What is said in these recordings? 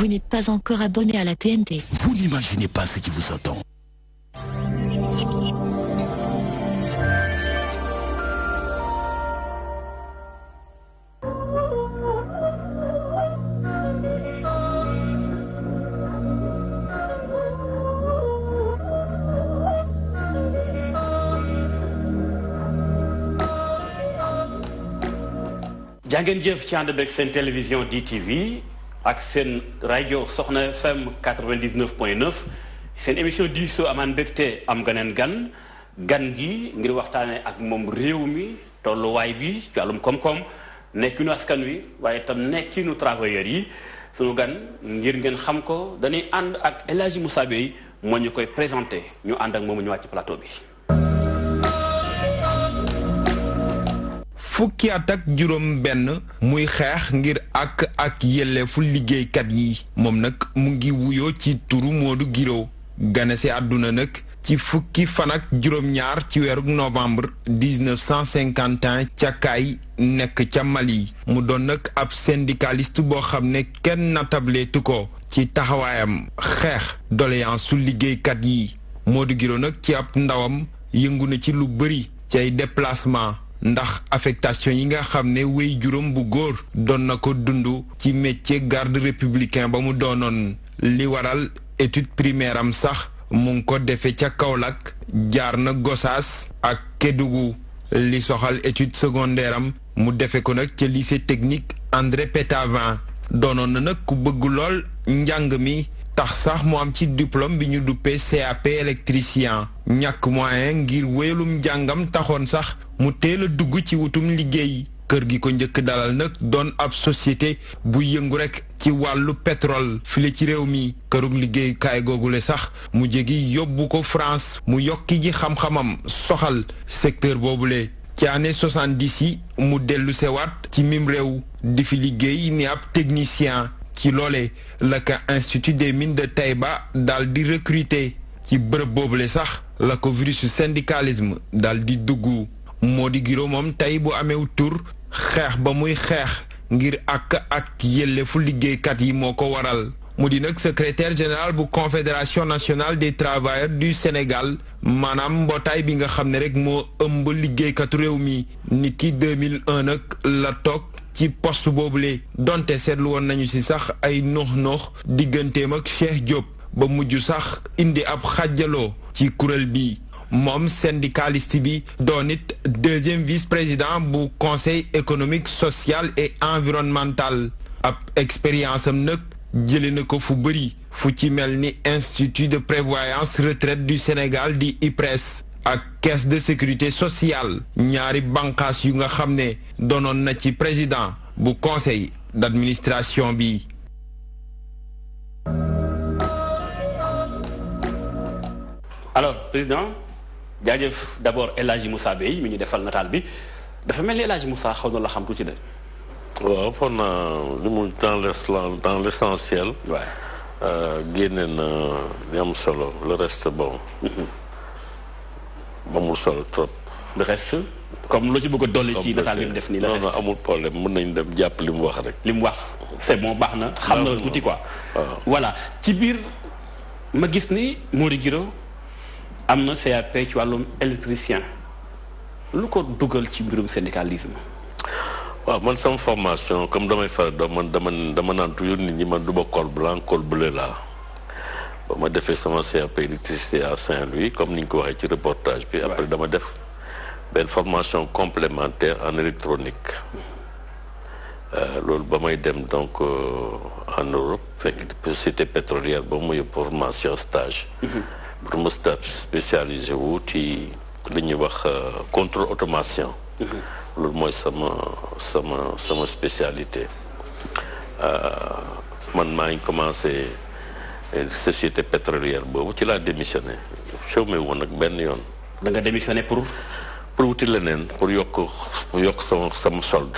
Vous n'êtes pas encore abonné à la TNT. Vous n'imaginez pas ce qui vous attend. jàngeen jëf ci ànd beeg seen télévision DTV ak seen rajo Soxna FM 99.9 seen émission diisoo amaan mbégte am ganeen gan gi ngir waxtaane ak moom réew mi tolluwaay bi ci wàllum koom-koom nekkinu askan wi waaye itam nekkinu travailleurs yi sunu gan ngir ngeen xam ko dañuy ànd ak El Hadji Moussa Beye moo ñu koy présenté ñu ànd ak moom ñu wàcc plateau bi. fukki at ak juróom benn muy xeex ngir ak yelleefu liggéeykat yi moom nag mu ngi wuyoo ci turu Modou Guiro gane si àdduna nag ci fukki fan ak juróom-ñaar ci weeru novembre 1951 ca Kaay nekk ca Mali mu doon nag ab syndicaliste boo xam ne kenn natableetu ko ci taxawaayam xeex doléance su liggéeykat yi Modou Guiro nag ci ab ndawam yëngu na ci lu bëri ci ay déplacement ndax affectation yi nga xam ne wéy juróom bu góor doon na ko dund ci métier garde républicain ba mu doonoon li waral étude primaire am sax mu ngi ko defe ca Kaolack jaar na Gossas ak Kédougou li soxal étude secondaire am mu defe ko nag ca lycée technique André Pétavin doonoon na nag ku bëgg lool njàng mi tax sax mu am ci diplôme bi ñu duppee CAP électricien ñàkk moyen ngir wéyalum njàngam taxoon sax mu teel a dugg ci wutum liggéey kër gi ko njëkk dalal nag doon ab société bu yëngu rek ci wàllu pétrole file ci réew mi kërug liggéeykaay googule sax mu jégi yóbbu ko France mu yokki ji xam-xamam soxal secteur boobule ci année 70 yi mu dellu sewaat ci mim réew di fi liggéey ni ab technicien ci loole la ka institut des mines de Taïba daal di recruter ci bërëb boobule sax la ko virusu syndicalisme daal di dugg Modou Guiro moom tey bu ameew tur xeex ba muy xeex ngir ak yelleefu liggéeykat yi moo ko waral mu di nag secrétaire général bu confédération nationale des travailleurs du Sénégal maanaam mbootaay bi nga xam ne rek moo ëmb liggéeykatu réew mi nit ki 2001 nag la toog ci poste boobule donte seetlu woon nañu ci sax ay noox digganteem ak Cheikh Diop ba mujj sax indi ab xàjjaloo ci kuréel bi moom syndicaliste bi doon it deuxième vice-président bu conseil économique social et environnemental ab expérience am nag jële na ko fu bëri fu ci mel ni institut de prévoyance retraite du Sénégal di IPRES ak caisse de sécurité sociale ñaari bànqaas yu nga xam ne doonoon na ci président bu conseil d'administration bi. Alors président jaajëf d'abord El Hadji Moussa Beye mi ñu defal nataal bi dafa mel ni El Hadji Moussa xaw na la xam tuuti de. waaw foog naa li mu dans l'essentiel. waaw génne na li am solo le reste bon. amul solo trop. le reste comme loo ci bëgg a dolli ci nataal bi mu def nii. la non amul problème mën nañ dem jàpp li mu wax rek. li mu wax c'est bon baax na. xam na la tuuti quoi. voilà ci biir ma gis ni Modou Guiro am na CAP ci wàllum électricien lu ko dugal ci mbirum syndicalisme. waaw man sama formation comme damay faral dama naan toujours nit ñi man du ma col blanc col bleu laa ba ma defee sama CAP électricité à Saint-Louis comme ni ñu ko waxee ci reportage bi. après dama def benn formation complémentaire en électronique loolu ba may dem donc en Europe fekk société pétrolière ba muy formation stage. pour ma stage spécialisé wu ci li ñuy wax contrôle automation. loolu mooy sama spécialité man maa ngi commencé société pétrolière boobu ci laa démissionné chômé woon nag benn yoon. da nga démissionné pour wuti leneen pour yokk sama solde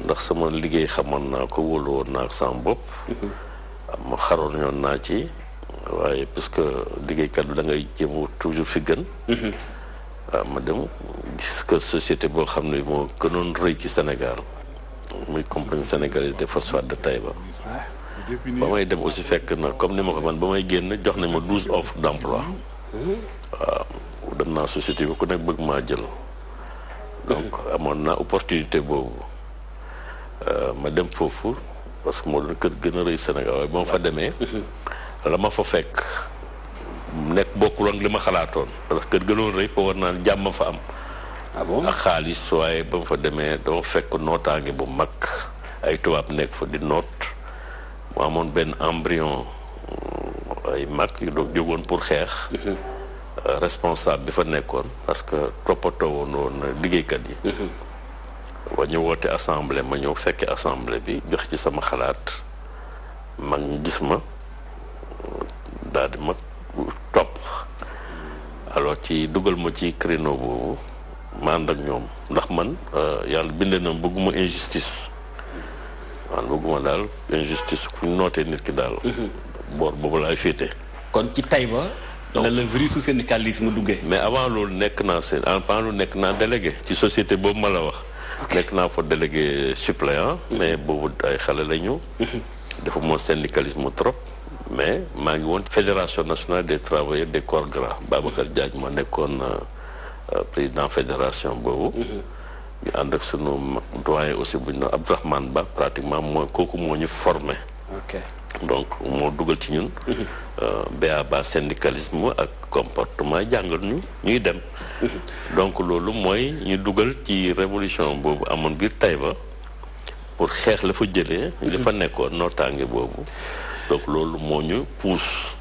ndax sama liggéey xamoon naa ko wóolu woon naa ko sama bopp. ma xaroon ñoon naa ci waaye parce que liggéeykat bi da ngay jéem toujours fi gën. waaw ma dem gis que société boo xam ne moo gënoon rëy ci Sénégal muy compagnie sénégalaise des phosphates de Taïba ba may dem aussi fekk na comme ni ma ko man ba may génn jox nañ ma 12 offres d'emploi waaw dem naa société bi ku nekk bëgg maa jël donc amoon naa opportunité boobu ma dem foofu parce que moo doon kër gën a rëy Sénégal waaye ba ma fa demee la ma fa fekk nekk bokkul ak li ma xalaatoon parce que kër gënoon rëy pour war naa jàmm fa am ak xaalis waaye ba ma fa demee dama fekk nootaange bu mag ay tubaab nekk fa di noot mu amoon benn embryon ay mag yu doon jógoon pour xeex responsable bi fa nekkoon parce que toppatoo woon liggéeykat yi wa ñu woote assemblée ma ñëw fekke assemblée bi jox ci sama xalaat mag ñu gis ma daal di ma topp alors ci dugal ma ci créneau boobu ma ànd ak ñoom ndax man yàlla bindee na bëgguma injustice man bëgguma daal injustice ku nootee nit ki daal boor boobu laay féete kon ci Taïba la le virus su syndicalisme duggee mais avant loolu nekk naa seen avant loolu nekk naa délégué ci société boobu ma la wax nekk naa fa délégué suppléant mais boobu ay xale la ñu dafa moon syndicalisme trop mais maa ngi woon fédération nationale des travailleurs des corps gras Babacar Diagne ma nekkoon président fédération boobu ñu ànd ak sunu doyen aussi bu ñu Abdourahmane Ba pratiquement mooy kooku moo ñu formé donc moo dugal ci ñun ba syndicalisme ak comportement jàngal ñu ñuy dem donc loolu mooy ñu dugal ci révolution boobu amoon biir Taïba pour xeex la fa jëlee li fa nekkoon nootaange boobu donc loolu moo ñu pousse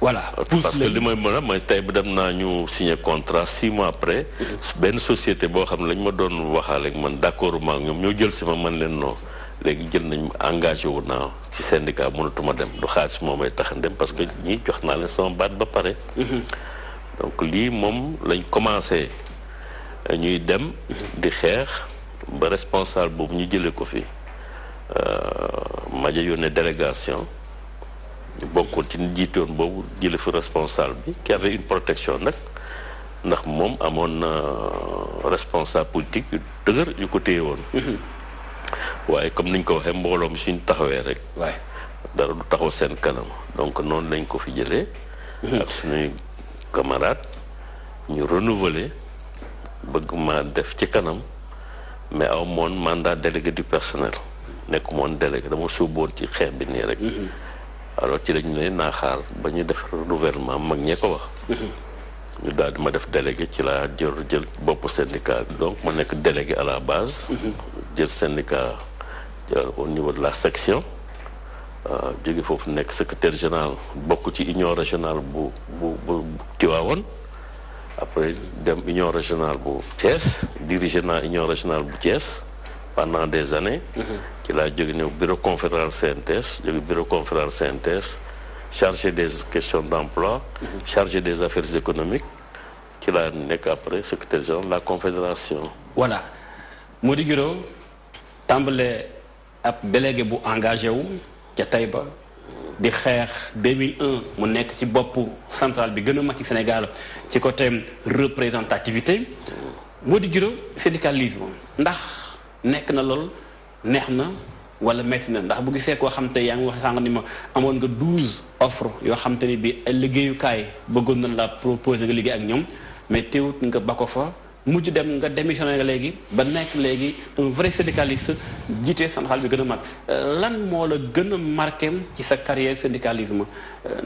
voilà parce que li may mën a mooy Taïba dem naa ñu signé contrat 6 mois après benn société boo xam ne lañ ma doon waxaale ak man d'accord ma ak ñoom ñoo jël si ma man leen noo léegi jël nañ engagé wu naa ci syndicat mënatuma dem du xaalis moo may tax a dem parce que ñi jox naa leen sama baat ba pare donc lii moom lañ commencé ñuy dem di xeex ba responsable boobu ñu jëlee ko fi maja yónnee délégation ñu bokkoon ci nit jiitoon boobu jële fi responsable bi qui avait une protection nag ndax moom amoon na responsable politique yu dëgër yu ko téye woon waaye comme niñ ko waxee mbooloo mi suñ taxawee rek dara du taxaw seen kanam donc noonu lañ ko fi jëlee ak suñuy camarade ñu renouveler bëgg ma def ci kanam mais aw moon mandat délégué du personnel nekk moon délégué dama suuboon ci xeex bi nii rek alors ci lañu ne naa xaar ba ñu def renouvellement mag ñee ko wax ñu daal di ma def délégué ci laa jël bopp syndicat bi donc ma nekk délégué à la base jël syndicat au niveau de la section jóge foofu nekk secrétaire général bokk ci union régionale bu Tivaouane après dem union régionale bu Thiès dirigé naa union régionale bu Thiès pendant des années ci laa jóge ñëw bureau confédéral CNTS jóge bureau confédéral CNTS chargé des questions d'emploi chargé des affaires économiques ci laa nekk après secrétaire général de la confédération voilà Mody Guiro tàmbale ab délégué bu engagé wu ca Taïba di xeex 2001 mu nekk ci boppu centrale bi gën a mag ci Sénégal ci côté représentativité Mody Guiro syndicalisme ndax nekk na lool neex na wala metti na ndax bu gisee koo xam te yaa ngi wax sànq ni ma amoon nga 12 offres yoo xam te ni bi liggéeyukaay bëggoon na la proposer nga liggéey ak ñoom mais teewut nga ba ko fa mujj dem nga démissionné nga léegi ba nekk léegi un vrai syndicaliste jiite centrale bi gën a mag lan moo la gën a marqué ci sa carrière syndicalisme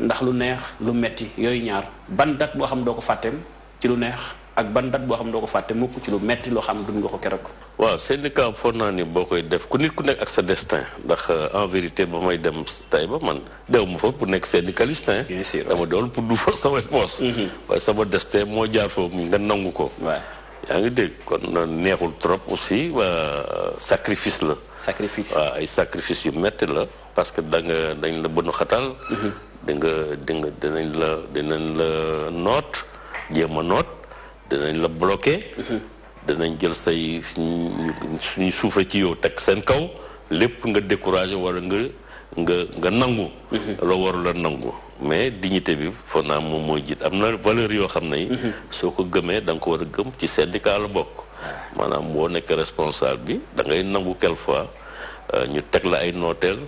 ndax lu neex lu metti yooyu ñaar ban date boo xam doo ko fàtteem ci lu neex ak ban date boo xam doo ko fàtte mukk ci lu metti loo xam dund nga ko keroog. waaw syndicat foog naa ni boo koy def ku nit ku nekk ak sa destin ndax en vérité ba may dem Taïba man dew ma fa pour nekk syndicaliste. bien sûr dama doon pour du fa samay poos waaye sama destin moo jaar foofu nga nangu ko. yaa ngi dégg kon neexul trop aussi sacrifice la. sacrifice waaw ay sacrifice yu metti la parce que dañ la bënu xatal. dinañ la noot jéem a noot dinañ la bloqué. dinañ jël say suñu suufe ci yow teg seen kaw lépp nga découragé wala nga nangu. loo warul a nangu. mais dignité bi foog naa moom mooy jiit am na valeur yoo xam ne yi soo ko gëmee da nga ko war a gëm ci syndicat la bokk maanaam boo nekk responsable bi da ngay nangu quelquefois ñu teg la ay nooteel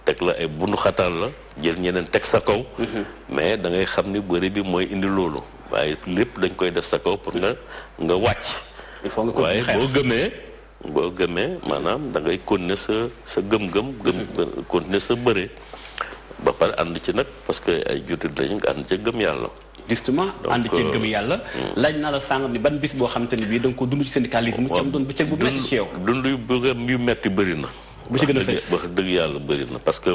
teg la ay bundu xatal la jël ñeneen teg sa kaw mais da ngay xam ni bëri bi mooy indi loolu waaye lépp dañ koy def sa kaw pour nga wàcc waaye boo gëmee maanaam da ngay continuer sa gëm-gëm continuer sa bëre ba pare ànd ci nag parce que ay jullit lañu nga ànd ci gëm yàlla justement ànd ci gëm yàlla laaj naa la sànq ni ban bis boo xam te ne bii da nga ko dund ci syndicalisme ci am doon bëccëg bu metti ci yow dund yu metti bëri na bu ci gën a fës wax dëgg yàlla bëri na parce que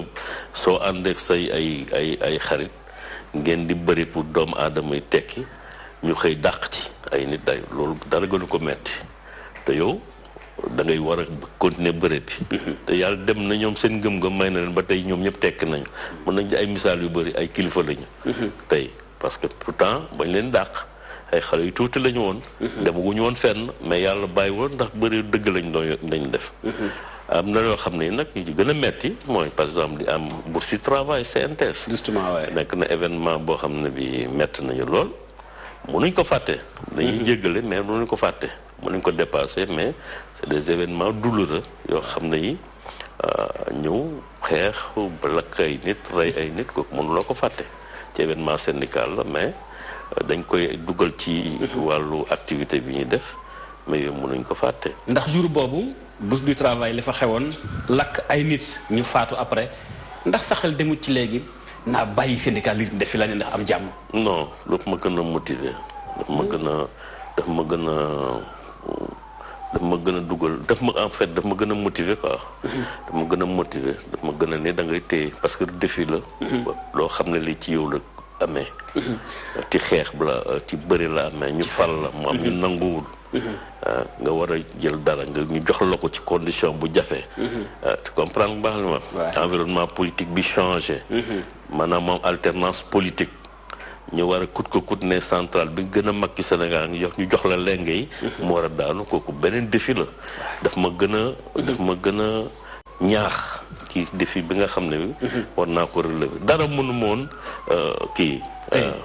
soo àndeek say ay xarit ngeen di bëri pour doomu aadama yi tekki ñu xëy dàq ci ay nit day loolu dara gënu ko metti te yow da ngay war a continuer bëre bi te yàlla dem na ñoom seen ngëm-ngëm may na leen ba tey ñoom ñëpp tekki nañu mën nañ ay misaal yu bëri ay kilifa lañu tey parce que pourtant bañ leen dàq ay xale yu tuuti lañu woon demaguñu woon fenn mais yàlla bàyyi woon ndax bëri dëgg lañ def am na yoo xam ne nag ñu ci gën a metti mooy par exemple di am bourse du travail CNTS justement waaye nekk na événement boo xam ne bi metti nañu lool mënuñ ko fàtte dañuy jéggale mais mënuñ ko fàtte mënuñ ko dépasser mais c'est des événements douloureux yoo xam ne yi ñëw xeex ba lakk ay nit rey ay nit kooku mënuloo ko fàtte ci événement syndical la mais dañ koy dugal ci wàllu activité bi ñuy def mais yooyu mënuñ ko fàtte ndax jour boobu bourse du travail li fa xewoon lakk ay nit ñu faatu après ndax sa xel demut ci léegi naa bàyyi syndicalisme defi la ne ndax am jàmm non daf ma gën a motiver daf ma gën a dugal daf ma gën a motiver quoi daf ma gën a motiver daf ma gën a ne da ngay téye parce que défi la loo xam ne li ci yow la amee ci xeex la ci bëri la amee ñu fal la mu am ñu nanguwul nga war a jël dara nga ñu jox la ko ci condition bu jafe tu comprends bu baax li ma environnement politique bi changé maanaam moom alternance politique ñu war a kut ne centrale bi gën a mag ci Sénégal ñu jox la lenge yi mu war a daanu kooku beneen défi la daf ma gën a ñaax ci défi bi nga xam ne bi war naa ko relever dara mënu ma woon kii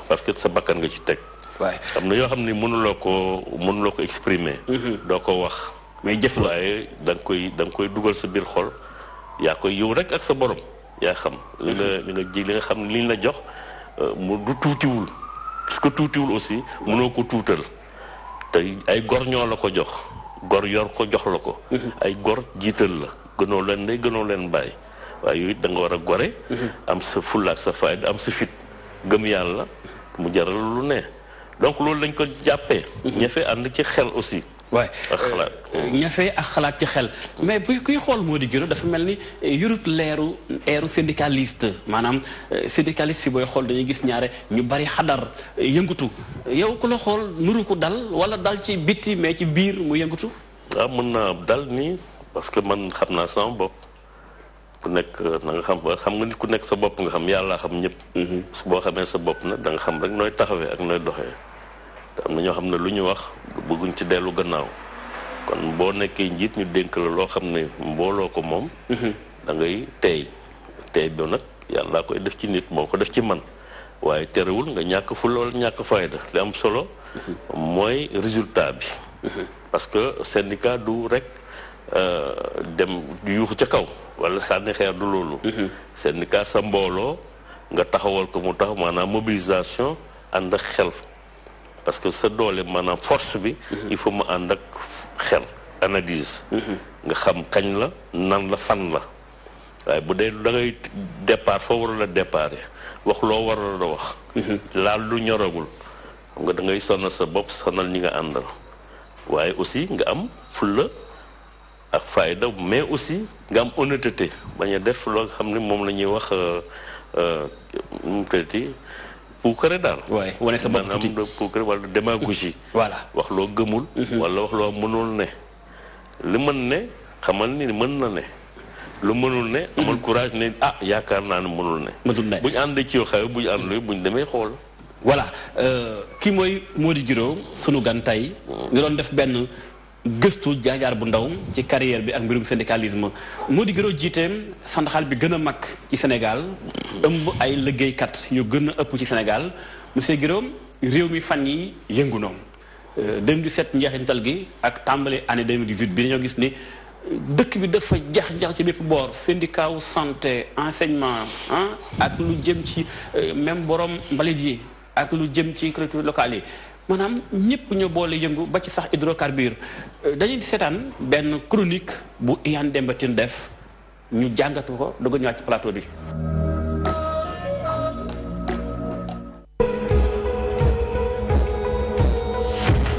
parce que sa bakkan nga ci teg waaye am na yoo xam ne mënuloo ko exprimer doo ko wax mais jëf la waaye da nga koy dugal sa biir xol yaa koy yow rek ak sa borom yaa xam li nga xam ne li ñu la jox mu du tuutiwul parce que tuutiwul aussi mënoo ko tuutal te ay gor ñoo la ko jox gor yor ko jox la ko ay gor jiital la gënoo leen day gënoo leen bàyyi waaye yooyu da nga war a gore am sa fulla ak sa fayda am sa fit gëm yàlla mu jaral lu ne donc loolu lañ ko jàppee ñafe ànd ci xel aussi waaye ak xalaat ñafe ak xalaat ci xel mais bu kuy xool moo di gën dafa mel ni yurut eeru syndicaliste maanaam syndicaliste fi booy xool dañuy gis ñaare ñu bari xadar yëngatu yow ku la xool nuru ko dal wala dal ci bitti mais ci biir mu yëngatu waaw mën naa dal nii parce que man xam naa sama bopp ku nekk na nga xam nga nit ku nekk sa bopp nga xam yàlla xam ñëpp boo xamee sa bopp nag da nga xam rek nooy taxawee ak nooy doxee am na ñoo xam ne lu ñu wax bëgguñ ci dellu gannaaw kon boo nekkee njiit ñu dénk la loo xam ne mbooloo ko moom da ngay teey bi nag yàlla koy def ci nit moo ko def ci man waaye terewul nga ñàkk fulla wala ñàkk fayda li am solo mooy résultat bi parce que syndicat du rek dem yuuxu ca kaw wala sànni xeer du loolu syndicat sa mbooloo nga taxawal ko mu taxaw maanaam mobilisation ànd ak xel parce que sa doole maanaam force bi il faut mu ànd ak xel analyse nga xam kañ la nan la fan la waaye bu dee da ngay départ foo waroon a départ wax loo waroon a wax laal lu ñoragul xam nga da ngay sonal sa bopp sonal ñi nga àndal waaye aussi nga am fulla ak fayda mais aussi nga am honnêteté bañ a def loo xam ne moom la ñuy wax mu tëddee puukare daal. waaye wane sa bopp tuuti maanaam puukare wala démagogie. voilà wax loo gëmul. wala wax loo mënul ne. li mën ne xamal ni mën na ne. lu mënul ne. amal courage ne yaakaar naa ne mënul ne. mënul ne bu ñu àndee ci yoo xew bu ñu àndee bu ñu demee xool. voilà kii mooy Mody Guiro sunu gan tey. nga doon def benn gëstu jaar-jaar bu ndaw ci carrière bi ak mbirum syndicalisme Mody Guiro jiite sandaxal bi gën a mag ci Sénégal ëmb ay liggéeykat yu gën a ëpp ci Sénégal monsieur Guiro réew mi fan yi yëngu noonu 2017 njeexintal gi ak tàmbali année 2018 bi dañoo gis ni dëkk bi dafa jax-jax ci bépp boor syndicat wu santé enseignement ak lu jëm ci même borom mbalit yi ak lu jëm ci collectivités locales yi maanaam ñëpp ñoo boole yëngu ba ci sax hydrocarbure dañuy seetaan benn chronique bu Iyane Demba Tine def ñu jàngatu ko doog a ñëwaat ci plateau bi.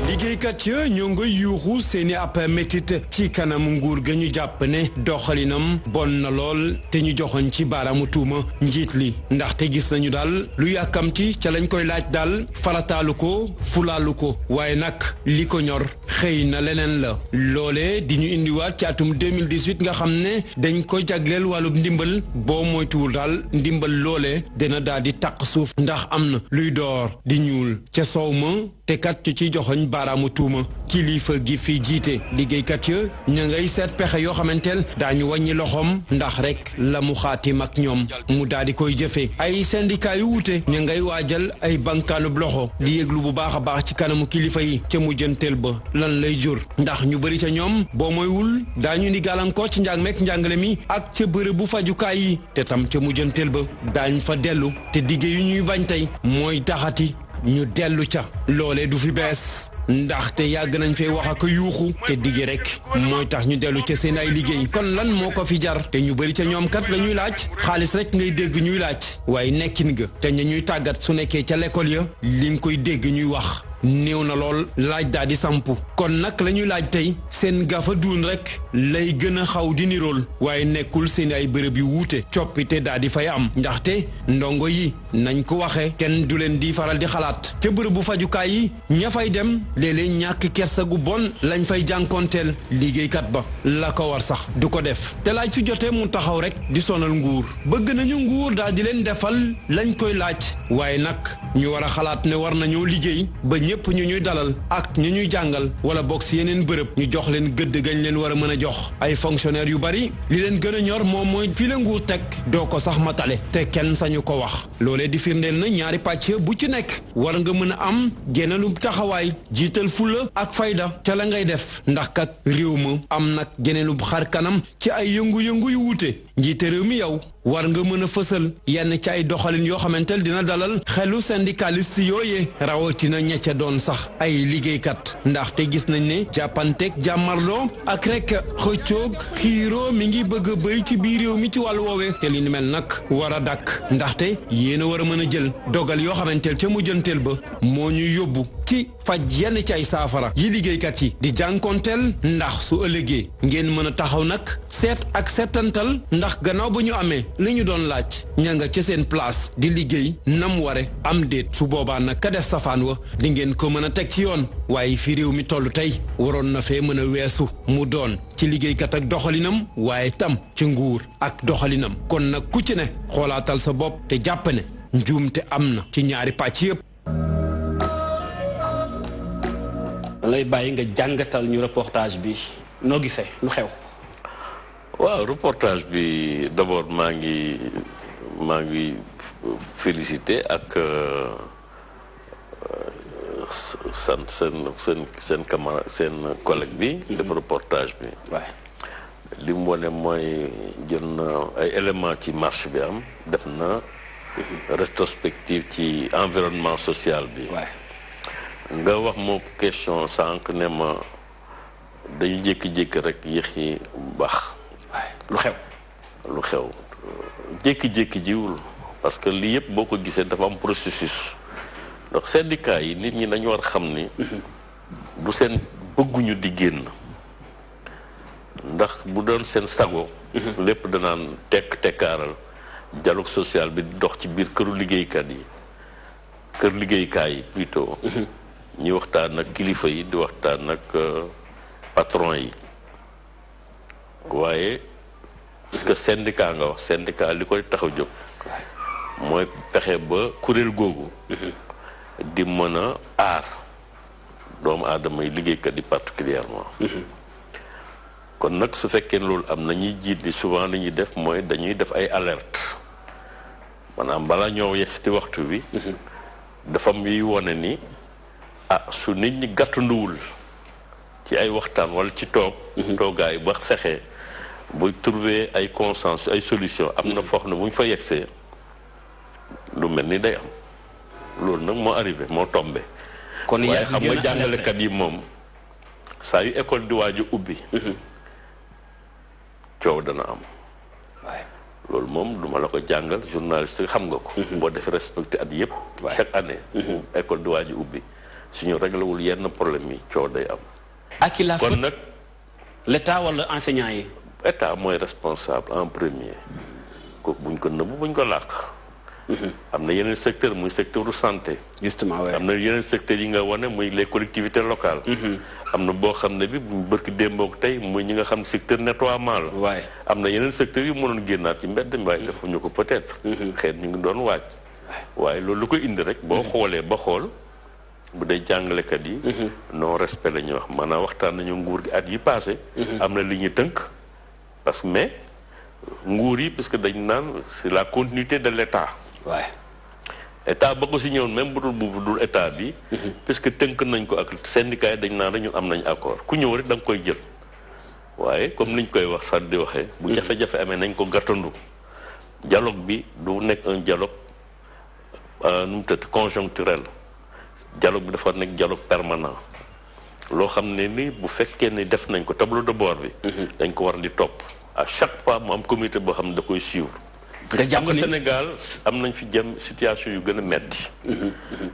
liggéeykat ya ñoo nga yuuxu seeni ab métit ci kanam nguur ga ñu jàpp ne doxalinam bon na lool te ñu joxoon ci baaraamu tuuma njiit li ndaxte gis nañu daal lu yàkkamti ca lañ koy laaj daal farataalu ko fulaalu ko waaye nag li ko ñor xëy na leneen la loole di ñu indiwaat ci atum 2018 nga xam ne dañ ko jagleel wàllub ndimbal boo moytuwul daal ndimbal loole dina daal di taq suuf ndax am na luy door di ñuul ca soow ma te kat ci joxoñ baaraamu tuuma kilifa gi fi jiite liggéeykat ya ña ngay seet pexe yoo xamanteel daañu wàññi loxoom ndax rek la mu xaatim ak ñoom mu daal di koy jëfe ay syndicat yu wuute ña ngay waajal ay bankaanub loxo di yëglu bu baax a baax ci kanamu kilifa yi ca mujjanteel ba lan lay jur ndax ñu bëri ca ñoom boo moywul daañu ni gàllankoor ci njàng meek njàngale mi ak ca bërëb bu fajukaay yi te tam ca mujjanteel ba daañ fa dellu te digge yu ñuy bañ tey mooy taxati ñu dellu ca loole du fi bees ndaxte yàgg nañ fee wax ak yuuxu te digge rek mooy tax ñu dellu ca seen ay liggéey kon lan moo ko fi jar te ñu bëri ca ñoom kat la ñuy laaj xaalis rek ngay dégg ñuy laaj waaye nekkin ga te ña ñuy tàggat su nekkee ca l'école ya li nga koy dégg ñuy wax néew na lool laaj daal di sampu kon nag la ñuy laaj tey seen gafa duun rek lay gën a xaw di nirool waaye nekkul seen ay bërëb yu wuute coppite daal di fay am ndaxte ndongo yi nañ ko waxe kenn du leen di faral di xalaat te bërëb bu fajukaay yi ña fay dem léeg-léeg ñàkk kersa gu bon lañ fay jànkoonteel liggéeykat ba la ko war sax du ko def te laaj su jotee mu taxaw rek di sonal nguur bëgg nañu nguur daal di leen defal lañ koy laaj waaye nag ñu war a xalaat ne war nañoo liggéey ba ñëpp ñu ñuy dalal ak ñu ñuy jàngal wala bokk si yeneen bërëb ñu jox leen gëdd gañ leen war a mën a jox ay fonctionnaires yu bari li leen gën a ñor moom mooy fi la nguur teg doo ko sax matale te kenn sañu ko wax loolee di firndeel na ñaari pàcc bu ci nekk war nga mën a am génneelu taxawaay jiital fulla ak fayda ca la ngay def ndax kat réew ma am nag génneelu xar kanam ci ay yëngu-yëngu yu wuute njiite réew mi yow war nga mën a fësal yenn ci ay doxalin yoo xamantel dina dalal xelu syndicaliste yooyee rawatina ña ca doon sax ay liggéeykat ndaxte gis nañ ne jàppanteeg jàmmarloo ak rek xëccoog xiiroo mi ngi bëgg a bëri ci biir réew mi ci wàllu woowee te li ni mel nag war a dakk ndaxte yéen a war a mën a jël dogal yoo xamanteel ca mujjanteel ba moo ñu yóbbu ci faj yenn ci ay saafara yi liggéeykat yi di jànkonteel ndax su ëllëgee ngeen mën a taxaw nag seet ak seetantal ndax gannaaw ba ñu amee li ñu doon laaj ña nga ca seen place di liggéey nam ware am déet su boobaa nag ka def safaan wa di ngeen ko mën a teg ci yoon waaye fi réew mi toll tey waroon na fee mën a weesu mu doon ci liggéeykat ak doxalinam waaye tam ci nguur ak doxalinam kon nag ku ci ne xoolaatal sa bopp te jàpp ne njuumte am na ci ñaari pàcc yépp lay bàyyi nga jàngatal ñu reportage bi noo gisee lu xew. waaw reportage bi d'abord maa ngi félicité ak sant seen camarade seen collègue bi. def reportage bi. waaw li mu wane mooy jël na ay éléments ci marche bi am def na rétrospective ci environnement social bi. nga wax moo question sànq ne ma dañu jékki-jékki rek yéex yi baax. lu xew jékki-jékki jiwul parce que lii yëpp boo ko gisee dafa am processus donc syndicat yi nit ñi dañu war xam ni du seen bëgguñu di génn ndax bu doon seen sago lépp danaan tekkaaral dialogue social bi dox ci biir këru liggéeykat yi kër liggéeykaay yi plutôt ñi waxtaan ak kilifa yi di waxtaan ak patron yi waaye parce que syndicat nga wax syndicat li koy tax a jóg mooy pexe ba kuréel googu di mën a aar doomu aadama yi liggéeykat yi particulièrement kon nag su fekkee loolu am na ñuy jiit li souvent li ñuy def mooy dañuy def ay alerte maanaam balaa ñoo yegg ci waxtu bi dafa am yuy wone ni su nit ñi gàttanduwul ci ay waxtaan wala ci toog toogaay ba fexe bu trouver ay consensus ay solution am na foo xam ne bu ñu fa yegsee lu mel ni day am loolu nag moo arrivé moo tombé kon waaye xam nga jàngalekat yi moom saa yu école di waaju ubbi coow dana am loolu moom duma la ko jàngal journaliste xam nga ko boo defee respecté at yëpp chaque année école di waaju ubbi suñu réglewul yenn problème yi coow day am ak la kon nag l'état wala enseignant yi état mooy responsable en premier kooku buñ ko nëbb buñ ko làq am na yeneen secteur muy secteur santé justement am na yeneen secteur yi nga wane muy les collectivités locales am na boo xam ne bi bu bërki démboog tey muy ñi nga xam ne secteur nettoiement la waaye am na yeneen secteurs yu mënoon génnaat ci mbedd mi waaye defuñu ko peut-être xëy ñu ngi doon waaj waaye loolu lu ko indi rek boo xoolee ba xool bu dee jàngalekat yi non respect la ñuy wax maanaam waxtaan nañu nguur gi at yi passé am na li ñu tënk parce que mais nguur yi parce que dañ naan c'est la continuité de l'état waaye état ba ko si ñëwoon même bu dul état bi puisque tënk nañ ko ak syndicat yi dañ naan rek ñun am nañ accord ku ñëw rek da nga koy jël waaye comme niñ koy wax sax di waxee bu jafe-jafe amee nañ ko gàttandu dialogue bi du nekk un dialogue nu mu tëdd conjoncturel dialogue bi dafa nekk dialogue permanent loo xam ne ni bu fekkee ne def nañ ko tableau de bord bi dañ ko war di topp à chaque fois mu am comité boo xam ne da koy suivre nga jàpp ni Sénégal am nañ fi jëm situation yu gën a metti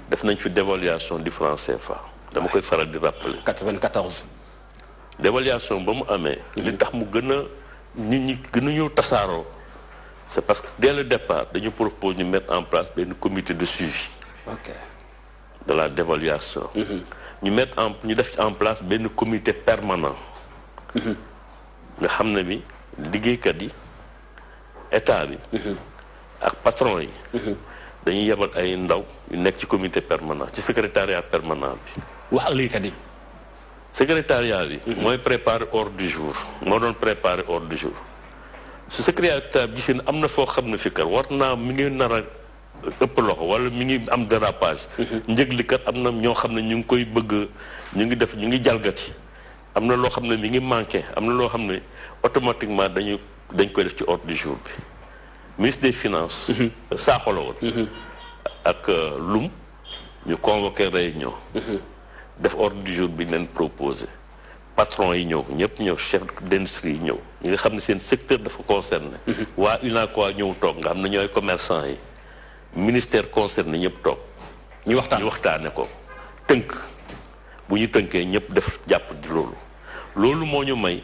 def nañ fi dévaluation du franc CFA dama koy faral di rappeler 94 dévaluation ba mu amee li tax mu gën a nit ñi gën a ñëw tasaaroo c'est parce que dès le départ dañu propose ñu mettre en place benn comité de suivi de la dévaluation ñu def en place benn comité permanent nga xam ne bi liggéeykat yi état bi ak patron yi dañuy yebal ay ndaw yu nekk ci comité permanent ci secrétariat permanent bi wax ak liggéeykat yi secrétariat bi mooy préparer ordre du jour moo doon préparer ordre du jour su secrétariat bi gisee ne am na foo xam ne fi kat war naa mi ngi nar a ëpp loxo wala mi ngi am dérapage njëglikat am na ñoo xam ne ñu ngi koy bëgg ñu ngi jalgati am na loo xam ne mi ngi manqué am na loo xam ne automatiquement dañ koy def ci ordre du jour bi ministre des finances Sakho la woon ak Loum ñu convoqué réunion def ordre du jour bi leen proposé patron yi ñëw ñëpp ñëw chef d'industrie yi ñëw ñi nga xam ne seen secteur dafa concerné waa UNACOIS ñëw toog nga xam ne ñooy commerçant yi ministère concerné ñëpp toog ñu waxtaane ko tënk bu ñu tënkee ñëpp def jàpp di loolu moo ñu may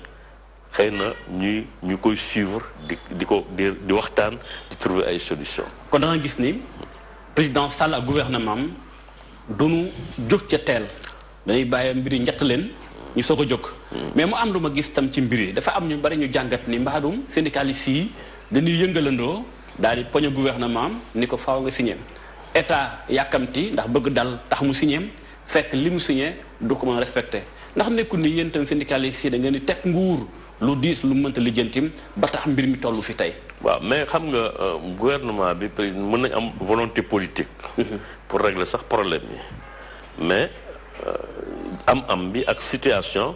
xëy na ñu koy suivre di waxtaan di trouver ay solution kon da nga gis ni président Sall ak gouvernement am duñu jóg ca teel dañuy bàyyi mbir yi njett leen ñu soog a jóg mais mu am lu ma gis tam ci mbir yi dafa am ñu bari ñu jàngat ni mbaadum syndicalistes yi dañuy yëngalandoo daal di poñe gouvernement am ni ko faaw nga signé état yàkkamti ndax bëgg dal tax mu signé fekk li mu signé du ko mën respecté ndax nekkul ni yéen tam syndicalistes yi da ngeen di teg nguur lu diis lu mënta lijjantim ba tax mbir mi tollu fi tey. waaw mais xam nga gouvernement bi mën nañ am volonté politique pour régler sax problème yi mais am bi ak situation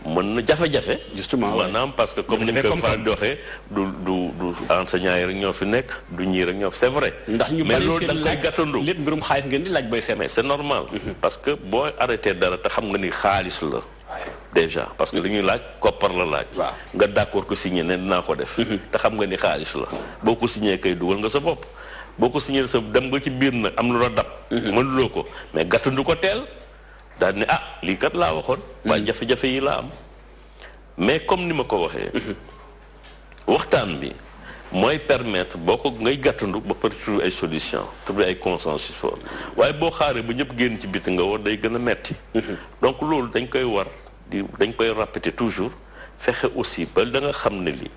mën na jafe-jafe justement maanaam parce que comme ni ñu koy faral di waxee du enseignants yi rek ñoo fi nekk du ñii rek ñoo fi c'est vrai ndax ñu mais bari loolu da nga koy gàttandu lépp mbirum xaalis ngeen di laaj booy seet mais c'est normal parce que boo arrêté dara te xam nga ni xaalis la déjà parce que li ñuy laaj koppar la laaj nga d'accord ko signé ne dinaa ko def te xam nga ni xaalis la boo ko signé kay dugal nga sa bopp boo ko signé sa dem nga ci biir nag am lu la dab mënuloo ko mais gàttandu ko teel daal ne lii kat laa waxoon waaye jafe-jafe yi laa am mais comme ni ma ko waxee waxtaan bi mooy permettre boo ko ngay gàttandu ba pare trouver ay solution trouver ay consensus fort waaye boo xaaree ba ñëpp génn ci biti nga war day gën a metti donc loolu dañ koy répéter toujours fexe aussi ba da nga xam ne li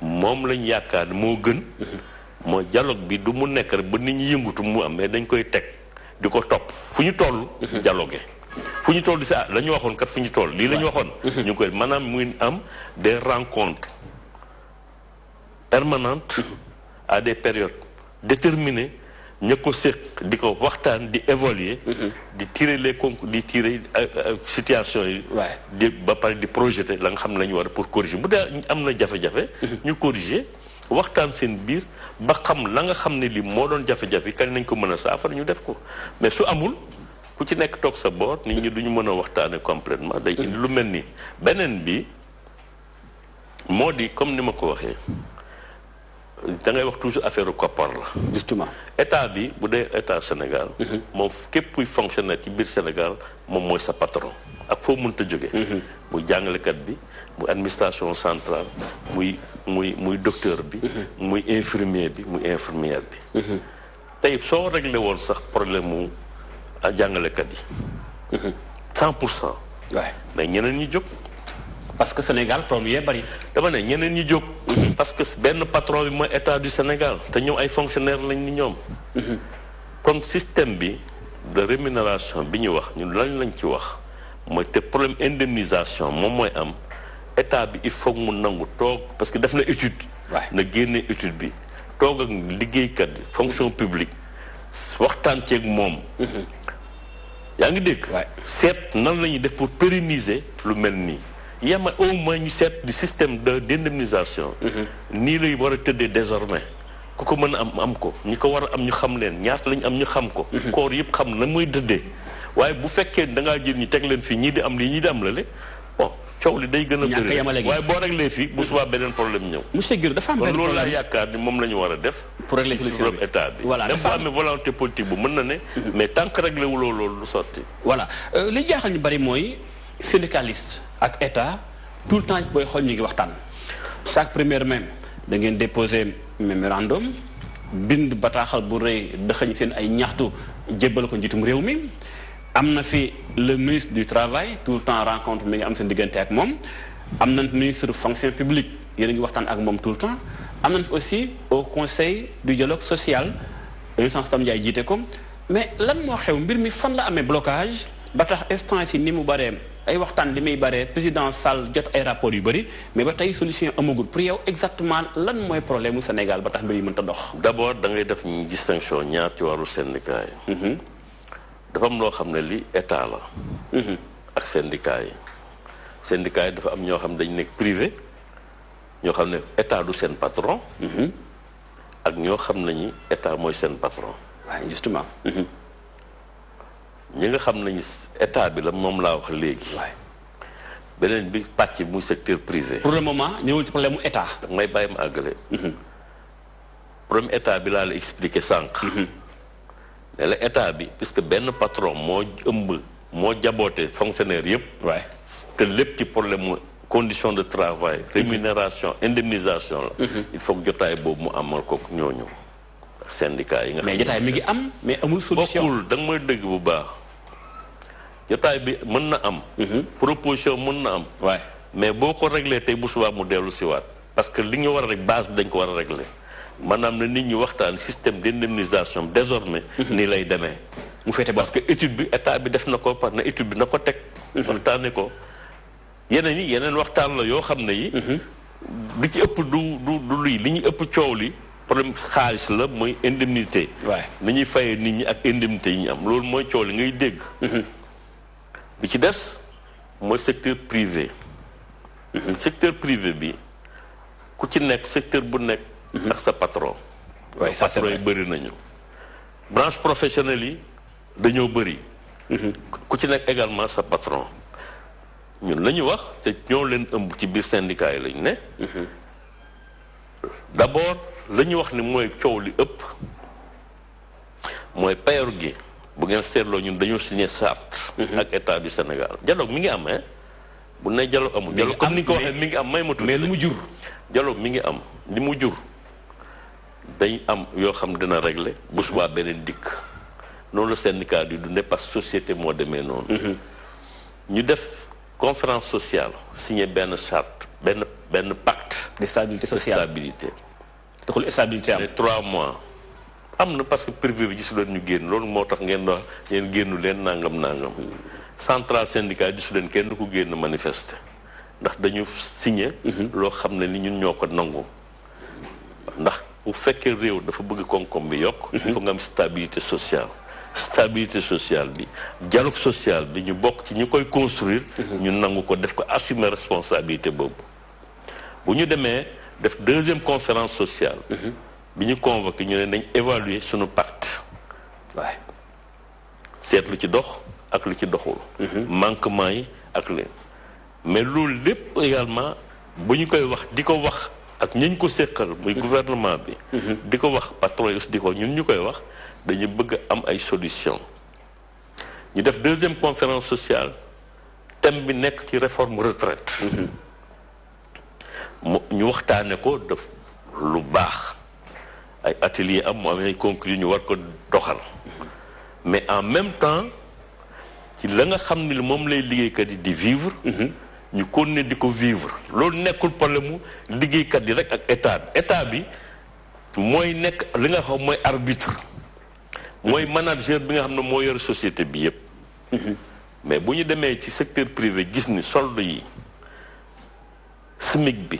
moom lañ yaakaar ne moo gën mooy dialogue bi du mu nekk rek ba nit ñi yëngutu mu am mais dañ koy teg di ko topp fu ñu toll dialoguer fu ñu toll di sa la ñu waxoon kat fu ñu toll lii la ñu waxoon ñu ngi koy maanaam muy am des rencontres permanentes à des périodes déterminées ña ko séq di ko waxtaan di évoluer di tirer les concours di tirer situation yi di ba pare di projeter la nga xam ne la ñu war pour corriger bu dee am na jafe-jafe ñu corriger waxtaan seen biir ba xam la nga xam ne li moo doon jafe-jafe kañ nañ ko mën a saafara ñu def ko mais su amul ku ci nekk toog sa boor nit ñi duñu mën a waxtaane complètement day indi lu mel ni beneen bi moo di comme ni ma ko waxee da ngay wax toujours affaire koppar la. justement état bi bu dee état Sénégal. moom képp kuy fonctionnaire ci biir Sénégal moom mooy sa patron ak foo mënta jóge muy jàngalekat bi muy administration centrale muy docteur bi. muy infirmier bi muy infirmière bi. tey soo réglé woon sax problème mu jàngalekat yi. 100%. waaye mais ñeneen ñi jóg. parce que Sénégal problème yee bari. dama ne ñeneen ñi jóg. parce que benn patron bi mooy état du Sénégal te ñoom ay fonctionnaires lañ ni ñoom. kon système bi de rémunération bi ñu wax ñun lañ lañ ci wax mooy te problème indemnisation moom mooy am état bi il faut mu nangu toog parce que def na étude. na génne étude bi toog ak liggéeykat bi fonction publique waxtaan ceeg moom. yaa ngi dégg. seet nan la ñuy def pour pérenniser lu mel nii. yama au moins ñu seet du système d'indemnisation nii lay war a tëddee désormais ku ko mën a am ko ñi ko war a am ñu xam leen ñaata lañu am ñu xam ko koor yëpp xam na muy tëddee waaye bu fekkee da ngaa jël ñi teg leen fii ñii di am lii ñii di am la le bon coow li day gën a bëri waaye boo réglé fii bu subaa beneen problème ñëw monsieur Guèye dafa am benn loolu laa yaakaar ni moom la ñu war a def pour régler solution bi état bi même bu amee volonté politique bu mën na ne mais tant que réglé wuloo loolu lu sotti voilà li jaaxal ñu bari mooy syndicaliste ak état tout le temps booy xool ñu ngi waxtaan chaque première même da ngeen déposer mémorandum bind bataaxal bu rëy dëxëñ seen ay ñaxtu jébbal ko njiitum réew mi am na fi le ministre du travail tout le temps rencontre mi ngi am seen diggante ak moom am nañ ministre fonction publique yéen a ngi waxtaan ak moom tout le temps am nañ fi aussi au conseil du dialogue social instance tam Ndiaye jiite ko mais lan moo xew mbir mi fan la amee blocage ba tax instance yi ni mu baree ay waxtaan li muy bare président Sall jot ay rapports yu bëri mais ba tey solution amagul pour yow exactement lan mooy problème mu Sénégal ba tax mbir yi mënta dox. d'abord da ngay def distinction ñaar ci wàllu syndicat yi. dafa am loo xam ne li état la. ak syndicat yi. syndicat yi dafa am ñoo xam ne dañu nekk privé ñoo xam ne état du seen patron. ak ñoo xam ne ñi état mooy seen patron. waaw justement. ñi nga xam nañu état bi la moom laa wax léegi. beneen bi pàcc muy secteur privé. pour le moment ñëwul ci problème mu état. may bàyyi ma àggale. problème état bi laa la expliqué sànq. ne la état bi puisque benn patron moo ëmb moo jaboote fonctionnaire yëpp. te lépp ci problème mu condition de travail. rémunération indemnisation la. il faut que jotaay boobu mu amal ko ñooñu. syndicat yi nga xam mais jotaay mi ngi am mais amul solution bokkul da nga may dëgg bu baax jotaay bi mën na am proposition mën na am mais boo ko réglé tey bu subaa mu dellu si waat parce que li ñu war a rek base bi dañ ko war a réglé maanaam na nit ñi waxtaan système d'indemnisation désormais nii lay demee mu féete parce que étude bi état bi def na ko par na étude bi na ko teg waxtaane ko yeneen waxtaan la yoo xam ne yi li ci ëpp du lii li ñu ëpp coow li problème xaalis la mooy indemnité. ni ñuy fayee nit ñi ak indemnité yi ñu am loolu mooy coow li ngay dégg. bi ci des mooy secteur privé. secteur privé bi ku ci nekk secteur bu nekk. ak sa patron. patron yi bëri nañu. branche professionnelle yi dañoo bëri. ku ci nekk également sa patron. ñun la ñu wax te ñoo leen ëmb ci biir syndicat yi lañu ne. d'abord. la ñu wax ni mooy coow li ëpp mooy payoor gi bu ngeen seetloo ñun dañoo signé charte ak état du Sénégal dialogue mi ngi am bu ne dialogue amul dialogue comme ni nga ko waxee mi ngi am may ma tudd mais lu mu jur dialogue mi ngi am li mu jur dañ am yoo xam dina régler bu subaa beneen dikk noonu la syndicat di dundee parce que société moo demee noonu ñu def conférence sociale signé benn charte benn pacte de stabilité sociale stabilité taxul stabilité am 3 mois am na parce que privé bi gisu leen ñu génn loolu moo tax ngeen doon ngeen génnu leen nangam central syndicat gisu leen kenn du ko génn manifester ndax dañu signé loo xam ne ni ñun ñoo ko nangu ndax bu fekkee réew dafa bëgg koom-koom bi yokk il faut nga am stabilité sociale bi dialogue social bi ñu bokk ci ñu koy construire ñu nangu ko def ko assumer responsabilité boobu bu ñu demee def deuxième conférence sociale bi ñu convoqué ñu ne nañ évaluer suñu pacte waaye seet lu ci dox ak lu ci doxul manquement yi ak leen mais loolu lépp également bu ñu koy wax di ko wax ak ñañ ko séqal muy gouvernement bi di ko wax patron yi aussi di ko ñun ñu koy wax dañu bëgg am ay solution ñu def deuxième conférence sociale thème bi nekk ci réforme retraite ñu waxtaane ko def lu baax ay atelier am mu am ay conclus ñu war ko doxal mais en même temps ci la nga xam ni moom lay liggéeykat yi di vivre ñu continuer di ko vivre loolu nekkul problème mu liggéeykat yi rek ak état bi mooy nekk li nga xam mooy arbitre mooy manager bi nga xam ne moo yor société bi yépp mais bu ñu demee ci secteur privé gis ni solde yi SMIC bi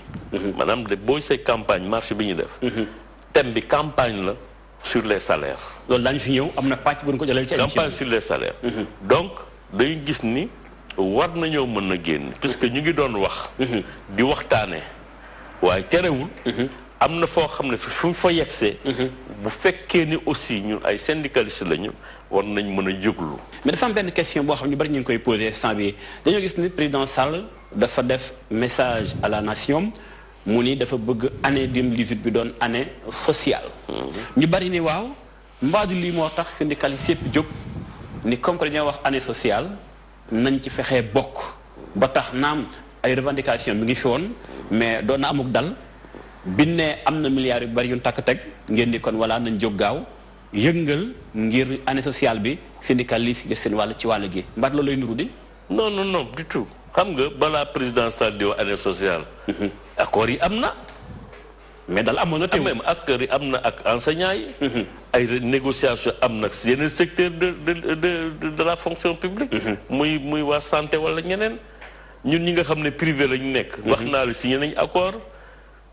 maanaam de booy say campagne marché bi ñu def thème bi campagne la sur les salaires loolu daañu fi ñëw am na pàcc bu ñu ko jëlee ci campagne sur les salaires donc dañu gis ni war nañoo mën a génn puisque ñu ngi doon wax di waxtaane waaye terewul am na foo xam ne fu ñu fa yegsee bu fekkee ni aussi ñun ay syndicalistes lañu war nañ mën a jóglu mais dafa am benn question boo xam ñu bari ñu ngi koy posé instant bi dañoo gis ni président Sall dafa def message à la nation mu ni dafa bëgg année 2018 bi doon année sociale ñu bari ni waaw mbaadu lii moo tax syndicalistes yëpp jóg ni comme que dañoo wax année sociale nañ ci fexee bokk ba tax naam ay revendication bi ngi fi woon mais doon na amuk dal biñ ne am na milliards yu bari yu takk teg ngeen di kon wala nañ jóg gaaw yëngal ngir année sociale bi syndicaliste def seen wàll ci wàll gi mbaat loolu lay nuru di non du tout xam nga balaa président Sall di wax année sociale accords yi am na mais dal amoon na teew même accords yi am na ak enseignants yi ay négociation am na yeneen secteur de la fonction publique muy waa santé wala ñeneen ñun ñi nga xam ne privé lañu nekk wax naa la signé nañ accord